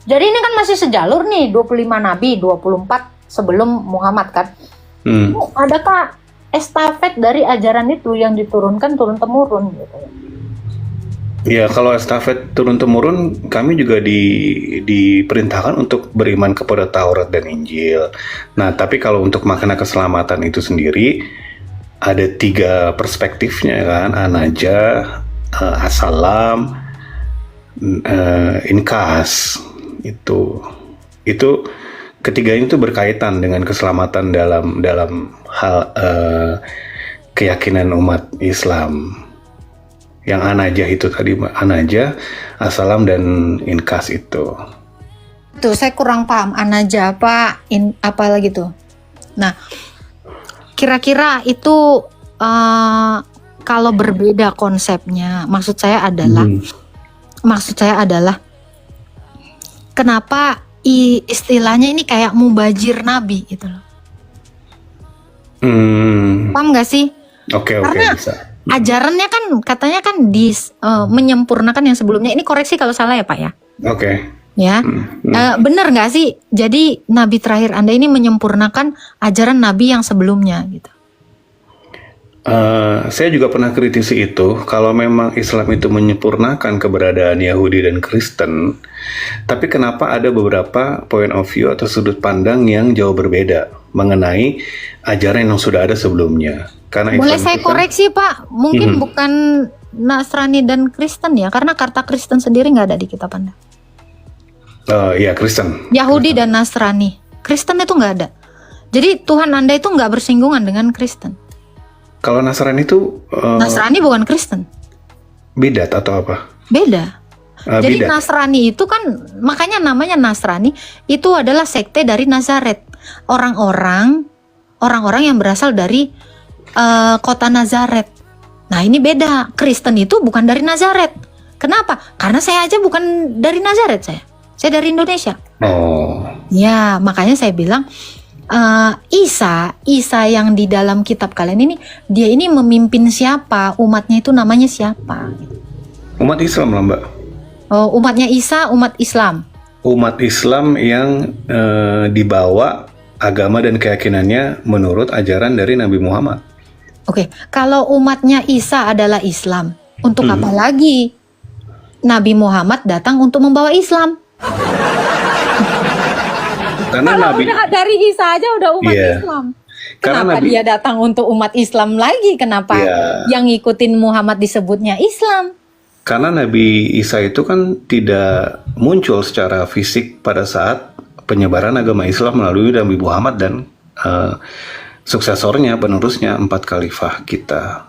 Jadi ini kan masih sejalur nih, 25 nabi, 24 sebelum Muhammad kan. Adakah estafet dari ajaran itu yang diturunkan turun temurun gitu? Ya, kalau estafet turun temurun, kami juga diperintahkan untuk beriman kepada Taurat dan Injil. Nah, tapi kalau untuk makna keselamatan itu sendiri ada 3 perspektifnya kan, An-Najah, As-Salam, Inkas. Itu ketiganya itu berkaitan dengan keselamatan dalam hal keyakinan umat Islam. Yang An-Najah itu tadi, An-Najah, As-Salam dan Inkas itu. Tuh saya kurang paham An-Najah apa lagi tuh. Nah, kira-kira itu kalau berbeda konsepnya, maksud saya adalah kenapa istilahnya ini kayak mubajir nabi gitu loh. Paham gak sih? Oke, bisa. Ajarannya kan katanya kan menyempurnakan yang sebelumnya. Ini koreksi kalau salah ya Pak ya. Oke. Ya, benar nggak sih? Jadi nabi terakhir Anda ini menyempurnakan ajaran nabi yang sebelumnya gitu. Saya juga pernah kritisi itu. Kalau memang Islam itu menyempurnakan keberadaan Yahudi dan Kristen, tapi kenapa ada beberapa point of view atau sudut pandang yang jauh berbeda mengenai ajaran yang sudah ada sebelumnya? Karena boleh Islam saya koreksi Pak, mungkin bukan Nasrani dan Kristen ya, karena kata Kristen sendiri nggak ada di kitab Anda. Iya, Kristen. Yahudi dan Nasrani, Kristen itu nggak ada. Jadi Tuhan Anda itu nggak bersinggungan dengan Kristen. Kalau Nasrani itu Nasrani bukan Kristen. bidat atau apa? Beda. Jadi Bidat. Nasrani itu kan, makanya namanya Nasrani, itu adalah sekte dari Nazaret. Orang-orang yang berasal dari kota Nazaret. Nah ini beda. Kristen itu bukan dari Nazaret. Kenapa? Karena saya aja bukan dari Nazaret saya. Saya dari Indonesia. Oh. Ya makanya saya bilang Isa yang di dalam kitab kalian ini, dia ini memimpin siapa? Umatnya itu namanya siapa? Umat Islam lah, Mbak. Oh, umatnya Isa, umat Islam. Umat Islam yang dibawa agama dan keyakinannya menurut ajaran dari Nabi Muhammad. Oke, kalau umatnya Isa adalah Islam, untuk apa lagi Nabi Muhammad datang untuk membawa Islam? Karena Kalau Nabi udah dari Isa aja udah umat Islam. Karena Kenapa dia datang untuk umat Islam lagi? Kenapa Ya. yang ngikutin Muhammad disebutnya Islam? Karena Nabi Isa itu kan tidak muncul secara fisik pada saat penyebaran agama Islam melalui Nabi Muhammad dan suksesornya, penerusnya 4 khalifah kita.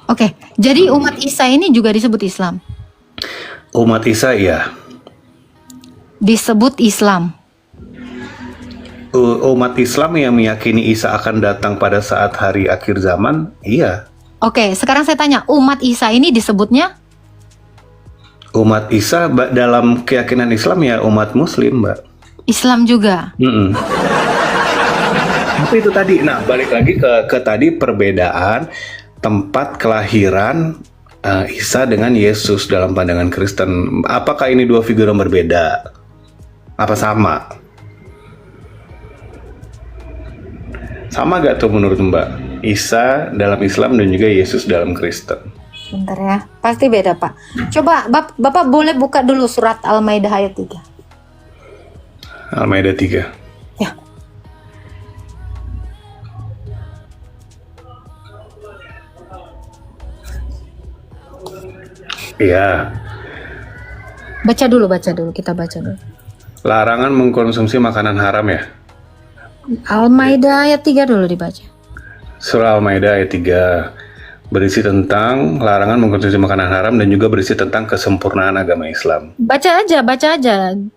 Oke, jadi umat Isa ini juga disebut Islam. Umat Isa ya, Disebut Islam. umat Islam yang meyakini Isa akan datang pada saat hari akhir zaman, iya. Oke, sekarang saya tanya, umat Isa ini disebutnya? Umat Isa dalam keyakinan Islam ya umat Muslim, Mbak. Islam juga. Mm-mm. Tapi itu tadi, nah balik lagi ke tadi perbedaan tempat kelahiran Isa dengan Yesus dalam pandangan Kristen. Apakah ini dua figur yang berbeda? Apa sama? Sama gak tuh menurut Mbak? Isa dalam Islam dan juga Yesus dalam Kristen. Bentar ya, pasti beda Pak. Coba Bapak boleh buka dulu surat Al-Maidah ayat 3. Al-Maidah 3. Ya. Iya. Baca dulu, kita baca dulu. Larangan mengkonsumsi makanan haram ya. Al-Maidah ayat 3 dulu dibaca. Surah Al-Maidah ayat 3 berisi tentang larangan mengkonsumsi makanan haram dan juga berisi tentang kesempurnaan agama Islam. Baca aja.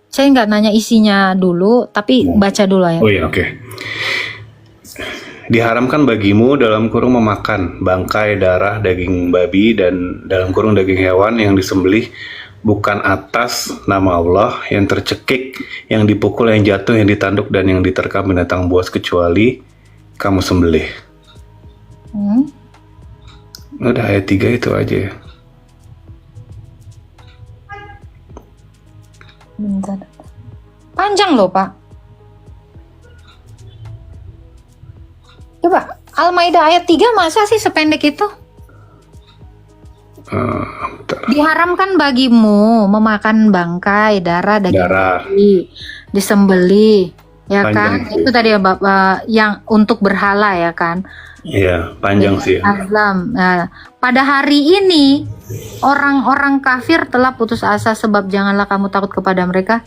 Saya nggak nanya isinya dulu, tapi baca dulu ya. Oh iya, oke. Diharamkan bagimu dalam kurung memakan bangkai, darah, daging babi dan dalam kurung daging hewan yang disembelih bukan atas nama Allah, yang tercekik, yang dipukul, yang jatuh, yang ditanduk dan yang diterkam binatang buas kecuali kamu sembelih. Udah ayat 3 itu aja ya. Bentar. Panjang loh Pak. Coba Al-Maidah ayat 3 masa sih sependek itu? Bentar. Diharamkan bagimu memakan bangkai, darah, daging Darah. babi, disembelih, ya Panjang kan? sih. Itu tadi ya Bapak, yang untuk berhala ya kan? Iya, panjang sih. Azlam. Nah, pada hari ini orang-orang kafir telah putus asa sebab janganlah kamu takut kepada mereka,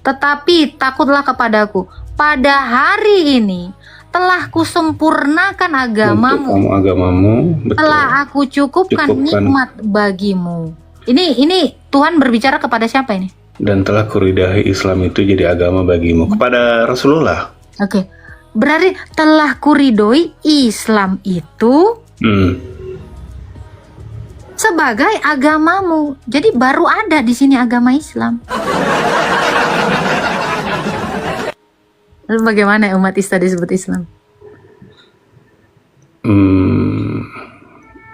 tetapi takutlah kepadaku. Pada hari ini telah kusempurnakan Untuk agamamu, kamu agamamu, betul. telah aku cukupkan nikmat bagimu. Ini Tuhan berbicara kepada siapa ini? Dan telah kuridai Islam itu jadi agama bagimu. Kepada Rasulullah. Oke. Berarti telah kuridoi Islam itu sebagai agamamu. Jadi baru ada di sini agama Islam. Lalu bagaimana umat Isa disebut Islam?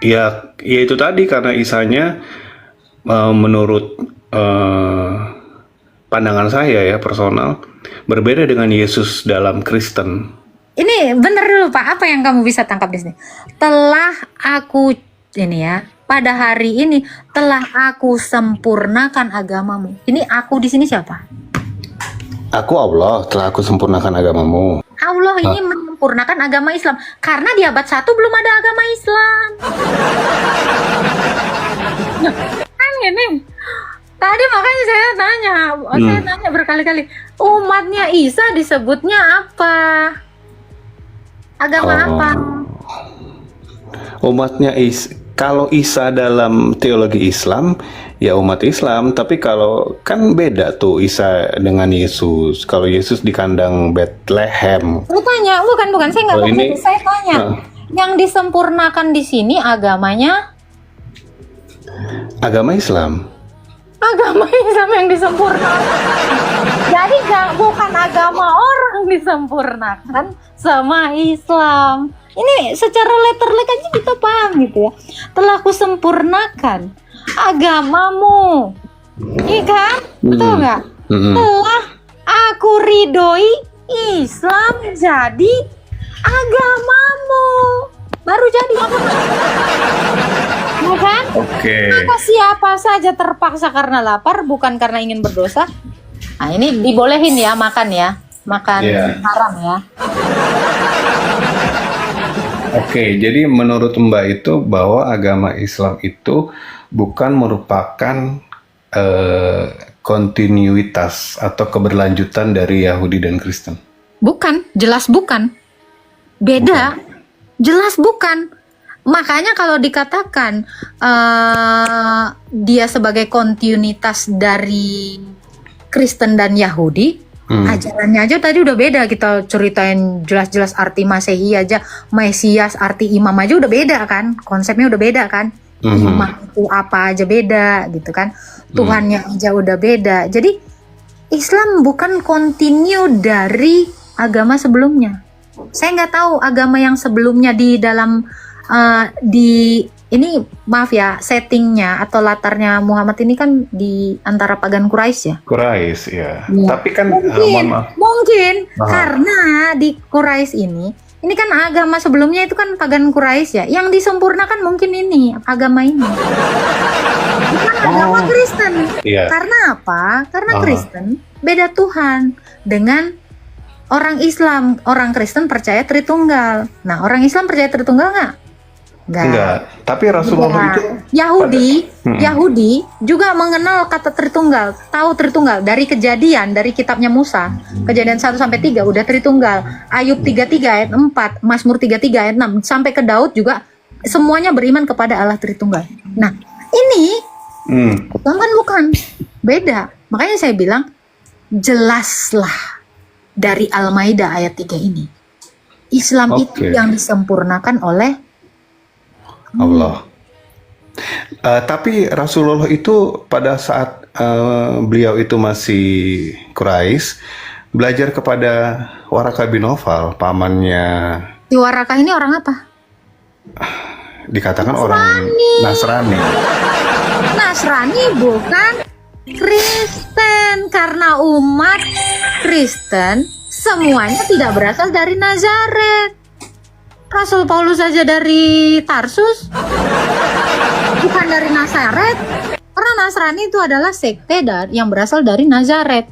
Ya itu tadi karena Isanya menurut pandangan saya ya personal berbeda dengan Yesus dalam Kristen. Ini bener dulu Pak, apa yang kamu bisa tangkap di sini? Telah aku ini ya, pada hari ini telah aku sempurnakan agamamu. Ini aku di sini siapa? Aku Allah, telah aku sempurnakan agamamu. Allah ini menyempurnakan agama Islam karena di abad 1 belum ada agama Islam. Kan ini. Tadi makanya saya tanya berkali-kali, umatnya Isa disebutnya apa? Agama apa? Umatnya kalau Isa dalam teologi Islam ya umat Islam, tapi kalau kan beda tuh Isa dengan Yesus. Kalau Yesus di kandang Bethlehem. Saya tanya, bukan, saya nggak Kalau ngerti. Saya tanya, yang disempurnakan di sini agamanya? Agama Islam. Agama Islam yang disempurnakan. Jadi bukan agama orang disempurnakan sama Islam. Ini secara letterlek aja kita paham gitu ya. Telah kusempurnakan agamamu. Iya kan? Betul nggak? Telah aku ridhoi Islam jadi agamamu. Baru jadi agama. Ya kan? Oke. Maka siapa saja terpaksa karena lapar, bukan karena ingin berdosa. Nah ini dibolehin ya makan ya. Makan haram ya. Oke, jadi menurut Mbak itu bahwa agama Islam itu bukan merupakan kontinuitas atau keberlanjutan dari Yahudi dan Kristen. Bukan, jelas bukan. Beda, jelas bukan. Makanya kalau dikatakan dia sebagai kontinuitas dari Kristen dan Yahudi, ajarannya aja tadi udah beda. Kita ceritain jelas-jelas arti Masehi aja, Mesias, arti imam aja udah beda kan, konsepnya udah beda kan. Imam itu apa aja beda gitu kan, Tuhannya aja udah beda. Jadi Islam bukan continue dari agama sebelumnya. Saya nggak tahu agama yang sebelumnya di dalam ini maaf ya, settingnya atau latarnya Muhammad ini kan di antara pagan Quraisy ya. Quraisy ya. Tapi kan mungkin karena di Quraisy ini kan agama sebelumnya itu kan pagan Quraisy ya. Yang disempurnakan mungkin ini agama ini. Bukan agama Kristen. Iya. Karena apa? Karena Kristen beda Tuhan dengan orang Islam. Orang Kristen percaya Tritunggal. Nah, orang Islam percaya Tritunggal nggak? Enggak. Tapi Rasulullah itu Yahudi juga mengenal kata Tritunggal, tahu Tritunggal dari Kejadian, dari kitabnya Musa. Kejadian 1-3 udah Tritunggal. Ayub 33 ayat 4, Mazmur 33 ayat 6 sampai ke Daud juga semuanya beriman kepada Allah Tritunggal. Nah, ini bukan beda. Makanya saya bilang jelaslah dari Al-Maidah ayat 3 ini. Islam itu yang disempurnakan oleh Allah. Tapi Rasulullah itu pada saat beliau itu masih Quraisy belajar kepada Waraka bin Nawfal, pamannya. Si Waraka ini orang apa? Dikatakan orang Nasrani. Nasrani bukan Kristen, karena umat Kristen semuanya tidak berasal dari Nazaret. Rasul Paulus saja dari Tarsus, bukan dari Nazaret. Karena Nasrani itu adalah sekte yang berasal dari Nazaret.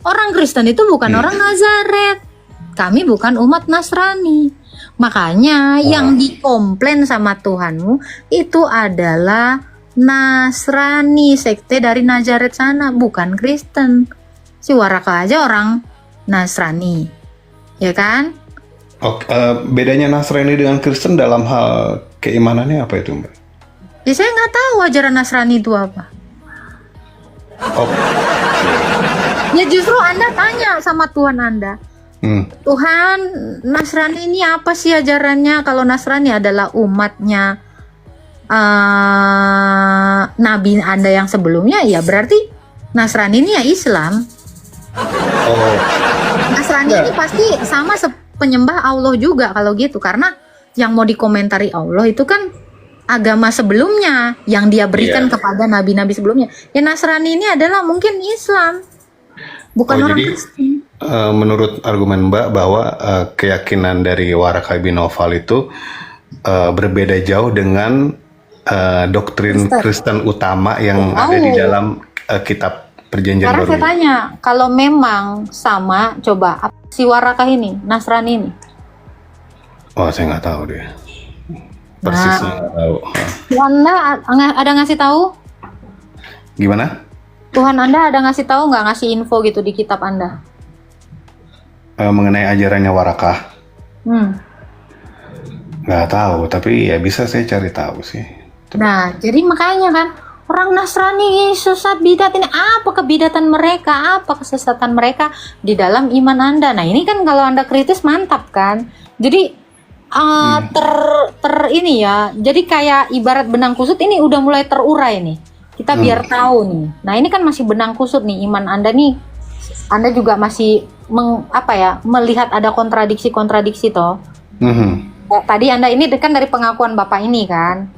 Orang Kristen itu bukan orang Nazaret. Kami bukan umat Nasrani. Makanya yang dikomplain sama Tuhanmu itu adalah Nasrani, sekte dari Nazaret sana, bukan Kristen. Si Waraka aja orang Nasrani, ya kan? Bedanya Nasrani dengan Kristen dalam hal keimanannya apa itu, Mbak? Ya saya nggak tahu ajaran Nasrani itu apa. Ya justru Anda tanya sama Tuhan Anda. Tuhan, Nasrani ini apa sih ajarannya? Kalau Nasrani adalah umatnya Nabi Anda yang sebelumnya, ya berarti Nasrani ini ya Islam. Nasrani ini pasti sama penyembah Allah juga kalau gitu, karena yang mau dikomentari Allah itu kan agama sebelumnya yang dia berikan kepada nabi-nabi sebelumnya. Ya Nasrani ini adalah mungkin Islam, bukan orang Kristen. Menurut argumen Mbak bahwa keyakinan dari Waraka bin Nawfal itu berbeda jauh dengan doktrin Kristen utama yang ada di dalam kitab Perjanjian Baru. Karena saya tanya, kalau memang sama, coba si Waraka ini, Nasrani ini. Oh, saya nggak tahu deh. Persisnya nggak tahu. Tuhan Anda ada ngasih tahu? Gimana? Tuhan Anda ada ngasih tahu nggak, ngasih info gitu di kitab Anda? Mengenai ajarannya Waraka? Nggak tahu, tapi ya bisa saya cari tahu sih. Nah, jadi makanya kan, orang Nasrani sesat bidat ini, apa kebidatan mereka, apa kesesatan mereka di dalam iman Anda. Nah ini kan kalau Anda kritis mantap kan. Jadi ini ya, jadi kayak ibarat benang kusut ini udah mulai terurai nih. Kita biar tahu nih. Nah ini kan masih benang kusut nih iman Anda nih. Anda juga masih melihat ada kontradiksi toh. Tadi Anda ini kan dari pengakuan Bapak ini kan.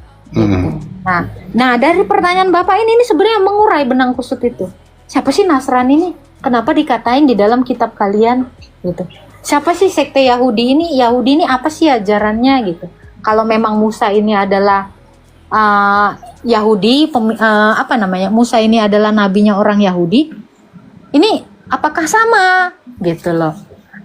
Nah dari pertanyaan Bapak ini sebenarnya mengurai benang kusut itu. Siapa sih Nasrani ini? Kenapa dikatain di dalam kitab kalian gitu? Siapa sih sekte Yahudi ini? Yahudi ini apa sih ajarannya gitu? Kalau memang Musa ini adalah Yahudi, Musa ini adalah nabinya orang Yahudi. Ini apakah sama gitu loh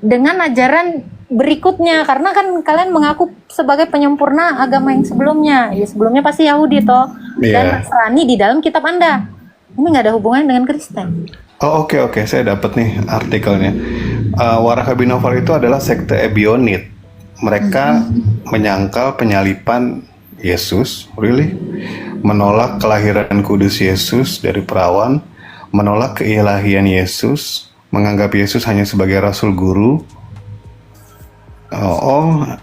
dengan ajaran berikutnya, karena kan kalian mengaku sebagai penyempurna agama yang sebelumnya. Ya sebelumnya pasti Yahudi toh, dan Iya. Nasrani di dalam kitab Anda. Ini nggak ada hubungannya dengan Kristen. Oh, oke, saya dapat nih artikelnya. Warakabi Novel itu adalah sekte Ebionit. Mereka menyangkal penyalipan Yesus, really, menolak kelahiran kudus Yesus dari perawan, menolak keilahian Yesus, menganggap Yesus hanya sebagai rasul guru.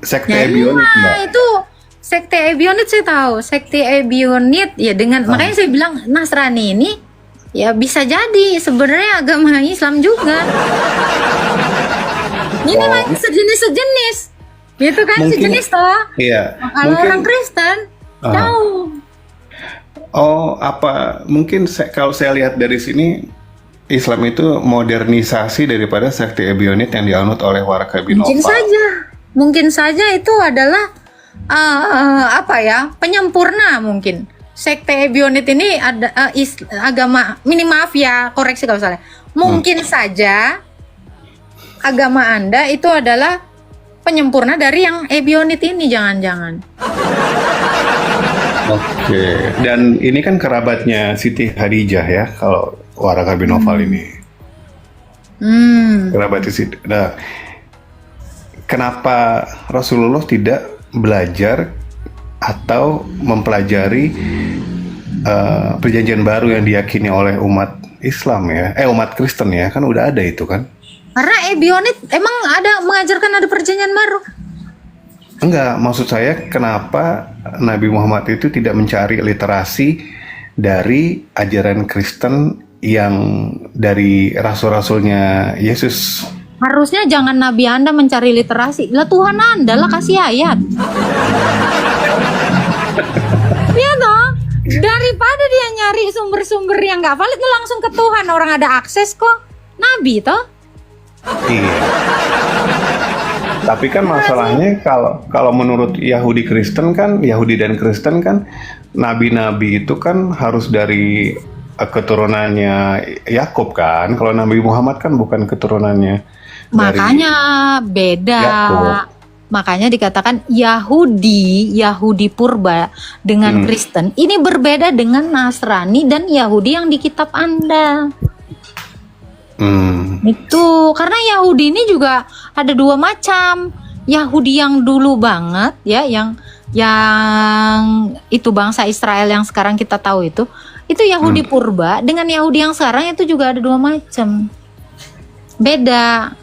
Sekte Ya Ebionit, Mbak. iya, itu sekte Ebionit saya tahu. Sekte Ebionit ya dengan makanya saya bilang Nasrani ini ya bisa jadi sebenarnya agama Islam juga. Ini memang sejenis-sejenis. Gitu kan, Mungkin- sejenis toh. Iya. Kalau orang Kristen jauh. Mungkin kalau saya lihat dari sini, Islam itu modernisasi daripada sekte Ebionit yang dianut oleh Warakabi Novel. Mungkin saja itu adalah penyempurna mungkin. Sekte Ebionit ini ada agama, maaf ya, koreksi kalau salah. Mungkin saja agama Anda itu adalah penyempurna dari yang Ebionit ini, jangan-jangan. Oke. Dan ini kan kerabatnya Siti Khadijah ya, kalau Warakabi Novel ini. Kerabatnya Siti. Nah, kenapa Rasulullah tidak belajar atau mempelajari perjanjian baru yang diyakini oleh umat Islam ya? Umat Kristen ya, kan udah ada itu kan? Karena Ebionit emang mengajarkan ada perjanjian baru. Enggak, maksud saya kenapa Nabi Muhammad itu tidak mencari literasi dari ajaran Kristen yang dari rasul-rasulnya Yesus? Harusnya jangan Nabi Anda mencari literasi. Lah Tuhan Anda lah kasih ayat. Iya toh? Daripada dia nyari sumber-sumber yang nggak valid, dia langsung ke Tuhan. Orang ada akses kok. Nabi toh? Iya. Tapi kan masalahnya kalau menurut Yahudi dan Kristen kan nabi-nabi itu kan harus dari keturunannya Yakub kan. Kalau Nabi Muhammad kan bukan keturunannya. Makanya beda. Yakub. Makanya dikatakan Yahudi purba dengan Kristen. Ini berbeda dengan Nasrani dan Yahudi yang di kitab Anda. Itu karena Yahudi ini juga ada dua macam. Yahudi yang dulu banget ya, yang itu bangsa Israel yang sekarang kita tahu itu Yahudi purba. Dengan Yahudi yang sekarang itu juga ada dua macam, beda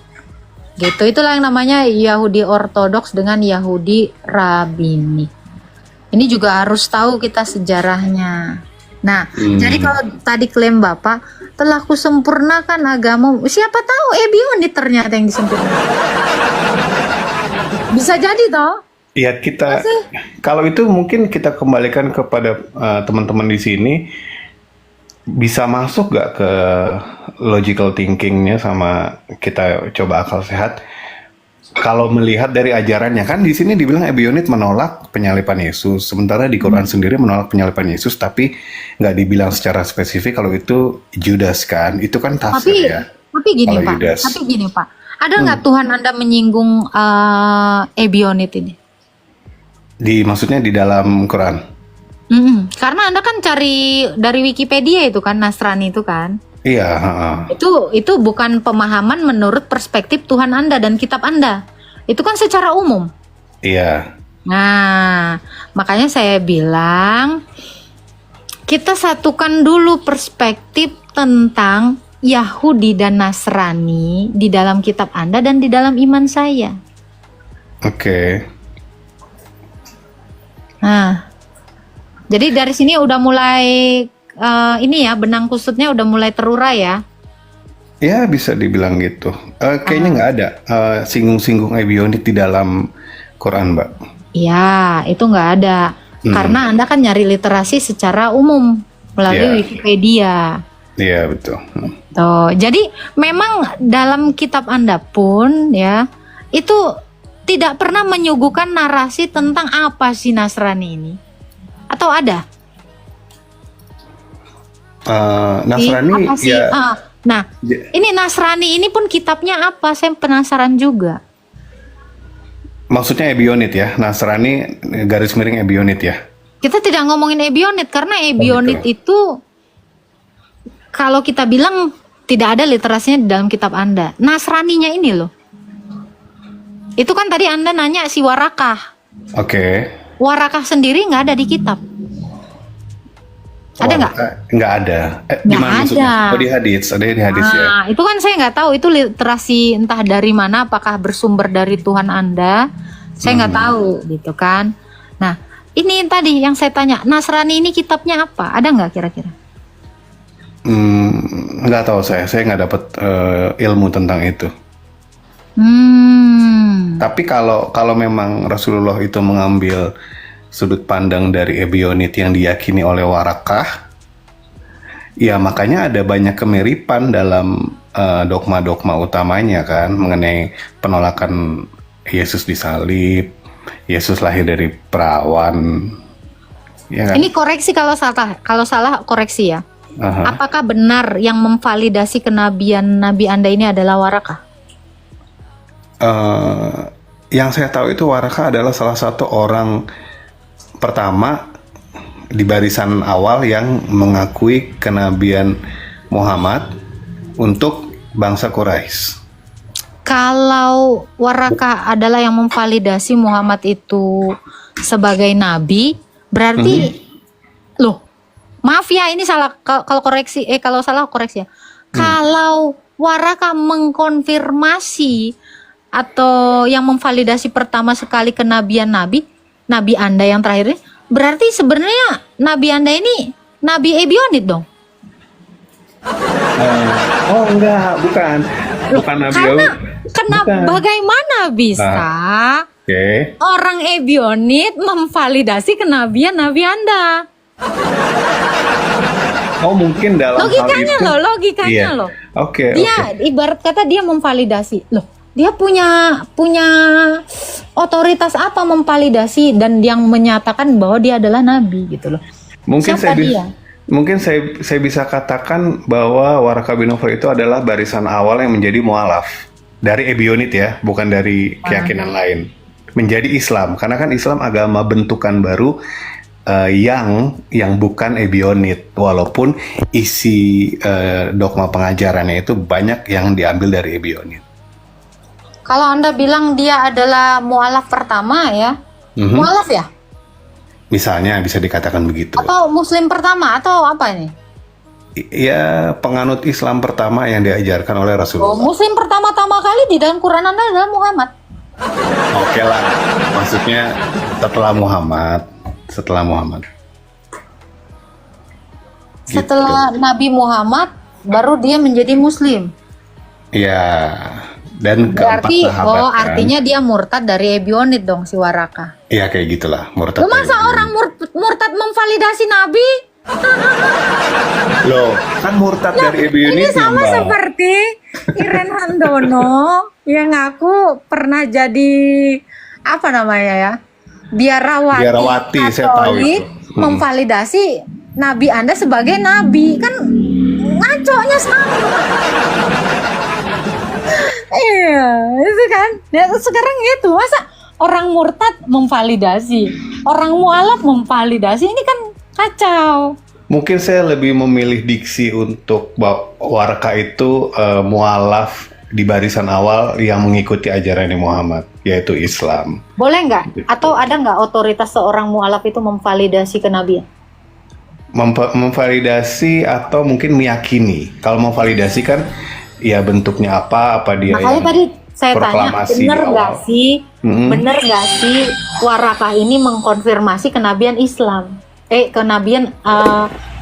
gitu. Itulah yang namanya Yahudi ortodoks dengan Yahudi rabini. Ini juga harus tahu kita sejarahnya. Nah, jadi kalau tadi klaim Bapak, telah kusempurnakan agama, siapa tahu Ebionit ternyata yang disempurnakan. Bisa jadi toh? Ya kalau itu mungkin kita kembalikan kepada teman-teman di sini, bisa masuk gak ke logical thinkingnya sama kita coba akal sehat. Kalau melihat dari ajarannya kan di sini dibilang Ebionit menolak penyalipan Yesus, sementara di Quran sendiri menolak penyalipan Yesus, tapi nggak dibilang secara spesifik kalau itu Judas kan, itu kan tafsir ya. Tapi gini Kalau Pak, Judas. ada nggak Tuhan Anda menyinggung Ebionit ini? Maksudnya di dalam Quran? Karena Anda kan cari dari Wikipedia itu kan, Nasrani itu kan? Iya. Itu bukan pemahaman menurut perspektif Tuhan Anda dan kitab Anda. Itu kan secara umum. Iya. Nah, makanya saya bilang kita satukan dulu perspektif tentang Yahudi dan Nasrani di dalam kitab Anda dan di dalam iman saya. Oke. Nah, jadi dari sini udah mulai benang kusutnya udah mulai terurai ya. Ya bisa dibilang gitu. Kayaknya nggak ada singgung-singgung Ebionit di dalam Quran, Mbak. Iya, itu nggak ada. Karena Anda kan nyari literasi secara umum melalui Wikipedia. Iya, betul. Tuh, jadi memang dalam kitab Anda pun ya, itu tidak pernah menyuguhkan narasi tentang apa sih Nasrani ini. Atau ada? Nasrani apa sih? ya. Nah, ini Nasrani ini pun kitabnya apa? Saya penasaran juga. Maksudnya Ebionit ya, Nasrani garis miring Ebionit ya. Kita tidak ngomongin Ebionit karena Ebionit itu kalau kita bilang tidak ada literasinya di dalam kitab Anda. Nasraninya ini loh. Itu kan tadi Anda nanya si Warakah. Oke. Warakah sendiri nggak ada di kitab. Ada nggak? Nggak ada. Di Nggak mana maksudnya? ada. Oh, di hadits, ada di hadits ya. Nah, itu kan saya nggak tahu itu literasi entah dari mana, apakah bersumber dari Tuhan Anda, saya nggak tahu gitu kan. Nah, ini tadi yang saya tanya, Nasrani ini kitabnya apa? Ada nggak kira-kira? Nggak tahu saya nggak dapat ilmu tentang itu. Tapi kalau memang Rasulullah itu mengambil sudut pandang dari Ebionit yang diyakini oleh Warakah, ya makanya ada banyak kemiripan dalam dogma-dogma utamanya kan, mengenai penolakan Yesus disalib, Yesus lahir dari perawan, ya kan? Ini koreksi kalau salah koreksi ya. Apakah benar yang memvalidasi kenabian Nabi Anda ini adalah Warakah? Yang saya tahu itu Warakah adalah salah satu orang pertama di barisan awal yang mengakui kenabian Muhammad untuk bangsa Quraisy. Kalau Warakah adalah yang memvalidasi Muhammad itu sebagai nabi, berarti loh, maaf ya ini salah kalau koreksi kalau salah koreksi ya. Kalau Warakah mengkonfirmasi atau yang memvalidasi pertama sekali kenabian Nabi Anda yang terakhir ini, berarti sebenarnya Nabi Anda ini Nabi Ebionit dong? Oh enggak, bukan Nabi Kenapa? Bagaimana bisa orang Ebionit memvalidasi kenabian Nabi Anda? Oh mungkin dalam logikanya hal itu, logikanya loh. Oke. Dia ibarat kata dia memvalidasi loh. Dia punya otoritas apa memvalidasi dan yang menyatakan bahwa dia adalah nabi gitu loh. Mungkin Siapa dia? Mungkin saya bisa katakan bahwa Warakah bin Nawfal itu adalah barisan awal yang menjadi mualaf dari Ebionit ya, bukan dari keyakinan lain. Menjadi Islam, karena kan Islam agama bentukan baru yang bukan Ebionit, walaupun isi dogma pengajarannya itu banyak yang diambil dari Ebionit. Kalau Anda bilang dia adalah mualaf pertama ya, mualaf ya? Misalnya bisa dikatakan begitu. Atau Muslim pertama atau apa ini? Ya penganut Islam pertama yang diajarkan oleh Rasulullah. Oh, Muslim pertama-tama kali di dalam Quran Anda adalah Muhammad. Oke lah, maksudnya setelah Muhammad. Setelah Nabi Muhammad, baru dia menjadi Muslim. Ya. Dan berarti sahabat, artinya dia murtad dari Ebionit dong si Warakah. Iya kayak gitulah murtad. Masa orang murtad memvalidasi Nabi? Loh, kan murtad dari Ebionit. Ini sama seperti Iren Handono yang ngaku pernah jadi apa namanya ya? Biarawati saya tahu itu. Memvalidasi Nabi Anda sebagai Nabi, kan ngaconya sama. Iya, itu kan. Ya, sekarang gitu, masa orang murtad memvalidasi, orang mualaf memvalidasi, ini kan kacau. Mungkin saya lebih memilih diksi untuk Warakah itu mualaf di barisan awal yang mengikuti ajaran Muhammad, yaitu Islam. Boleh nggak? Gitu. Atau ada nggak otoritas seorang mualaf itu memvalidasi kenabian? Memvalidasi atau mungkin meyakini. Kalau memvalidasi kan ya bentuknya apa dia. Makanya tadi saya tanya, bener nggak sih Warakah ini mengkonfirmasi kenabian Islam? Kenabian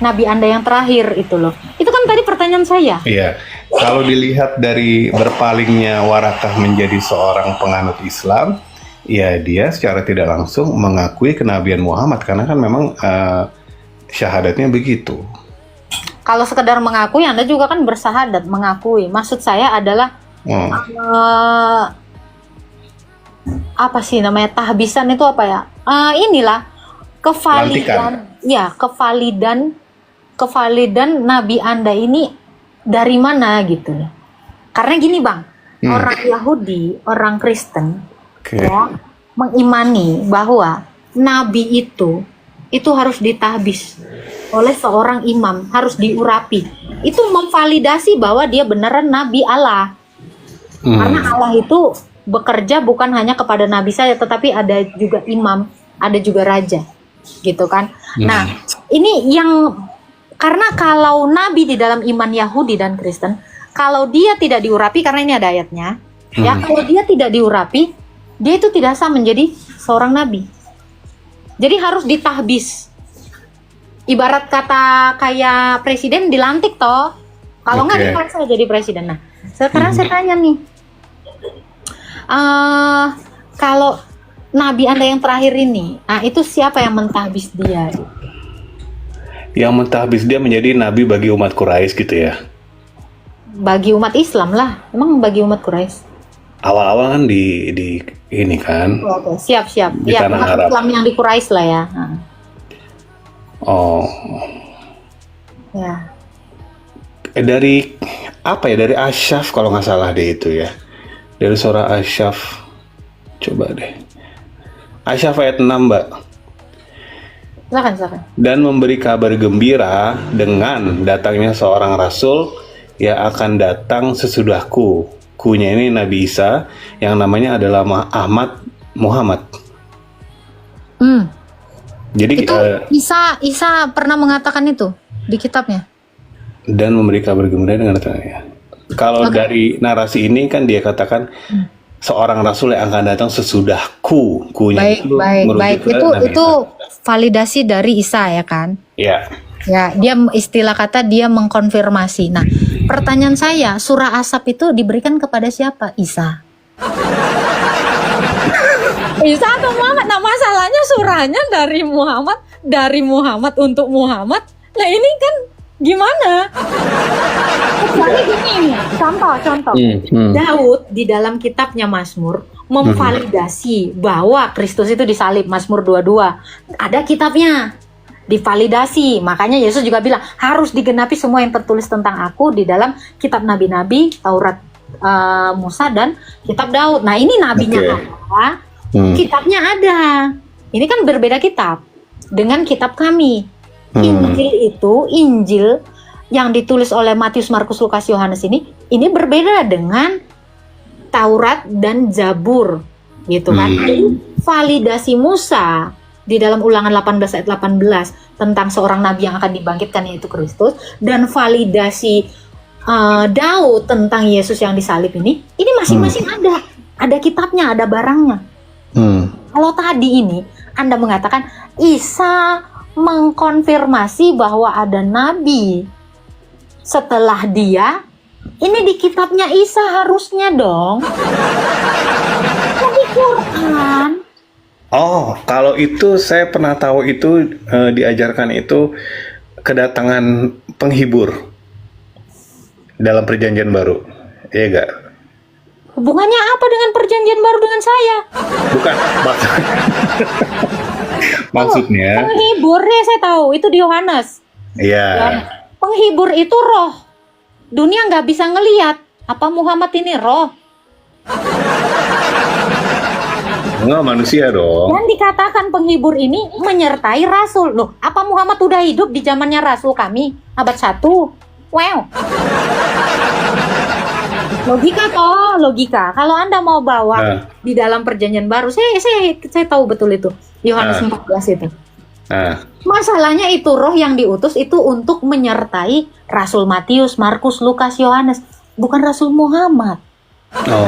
Nabi Anda yang terakhir itu loh. Itu kan tadi pertanyaan saya. Iya. Kalau dilihat dari berpalingnya Warakah menjadi seorang penganut Islam, ya dia secara tidak langsung mengakui kenabian Muhammad karena kan memang syahadatnya begitu. Kalau sekedar mengakui, Anda juga kan bersahadat mengakui. Maksud saya adalah apa sih namanya, tahbisan itu apa ya? Inilah kevalidan Nabi Anda ini dari mana gitu. Karena gini Bang, orang Yahudi, orang Kristen, ya, mengimani bahwa nabi itu harus ditahbis oleh seorang imam, harus diurapi. Itu memvalidasi bahwa dia beneran nabi Allah. Karena Allah itu bekerja bukan hanya kepada nabi saja, tetapi ada juga imam, ada juga raja, gitu kan. Nah, ini yang karena kalau nabi di dalam iman Yahudi dan Kristen, kalau dia tidak diurapi, karena ini ada ayatnya, ya, kalau dia tidak diurapi, dia itu tidak sah menjadi seorang nabi. Jadi harus ditahbis. Ibarat kata kayak presiden dilantik toh. Kalau nggak dipaksa jadi presiden. Nah, sekarang saya tanya nih, kalau nabi Anda yang terakhir ini, nah itu siapa yang mentahbis dia? Yang mentahbis dia menjadi nabi bagi umat Quraisy gitu ya? Bagi umat Islam lah. Emang bagi umat Quraisy? Awal-awal kan di ini kan. Oke, siap. Di Ya, tanah umat Arab. Islam yang di Quraisy lah ya. Nah. Oh. Ya. Dari apa ya? Dari Asyaf kalau nggak salah deh itu ya. Dari surah Asyaf. Coba deh. Asyaf ayat 6, Mbak. Silakan. Dan memberi kabar gembira dengan datangnya seorang rasul yang akan datang sesudahku. Kunya ini Nabi Isa yang namanya adalah Muhammad. Jadi Itu Isa pernah mengatakan itu di kitabnya. dan memberi kabar gembira dengan datangnya. Kalau dari narasi ini kan dia katakan seorang rasul yang akan datang sesudahku. Kunya Baik. Itu validasi dari Isa ya kan? Ya. Ya, dia istilah kata dia mengkonfirmasi. Nah, pertanyaan saya, surah Asap itu diberikan kepada siapa? Isa. Isa atau Muhammad? Nah, masalahnya surahnya dari Muhammad untuk Muhammad. Nah, ini kan gimana? Kecuali gini, contoh. Daud di dalam kitabnya Mazmur memvalidasi bahwa Kristus itu disalib, Mazmur 22. Ada kitabnya. Divalidasi, makanya Yesus juga bilang harus digenapi semua yang tertulis tentang aku di dalam kitab nabi-nabi, Taurat Musa dan kitab Daud. Nah, ini nabinya ada, kitabnya ada. Ini kan berbeda kitab dengan kitab kami. Injil yang ditulis oleh Matius, Markus, Lukas, Yohanes ini berbeda dengan Taurat dan Zabur, gitu kan. Jadi validasi Musa di dalam Ulangan 18 ayat 18 tentang seorang nabi yang akan dibangkitkan, yaitu Kristus, dan validasi Daud tentang Yesus yang disalib ini masing-masing ada kitabnya, ada barangnya. Kalau tadi ini Anda mengatakan Isa mengkonfirmasi bahwa ada nabi setelah dia, ini di kitabnya Isa harusnya dong. Di Quran. Oh, kalau itu saya pernah tahu itu diajarkan itu kedatangan penghibur dalam perjanjian baru, iya gak? Hubungannya apa dengan perjanjian baru dengan saya? Bukan, maksudnya. Penghiburnya saya tahu, itu di Yohanes. Iya. Penghibur itu roh. Dunia nggak bisa ngelihat. Apa Muhammad ini roh? Enggak, manusia dong. Dan dikatakan penghibur ini menyertai rasul. Loh, apa Muhammad udah hidup di zamannya rasul kami abad 1? Wow. Logika. Kalau Anda mau bawa di dalam perjanjian baru, saya tahu betul itu. Yohanes 14 itu. Masalahnya itu roh yang diutus itu untuk menyertai Rasul Matius, Markus, Lukas, Yohanes, bukan Rasul Muhammad. Oh.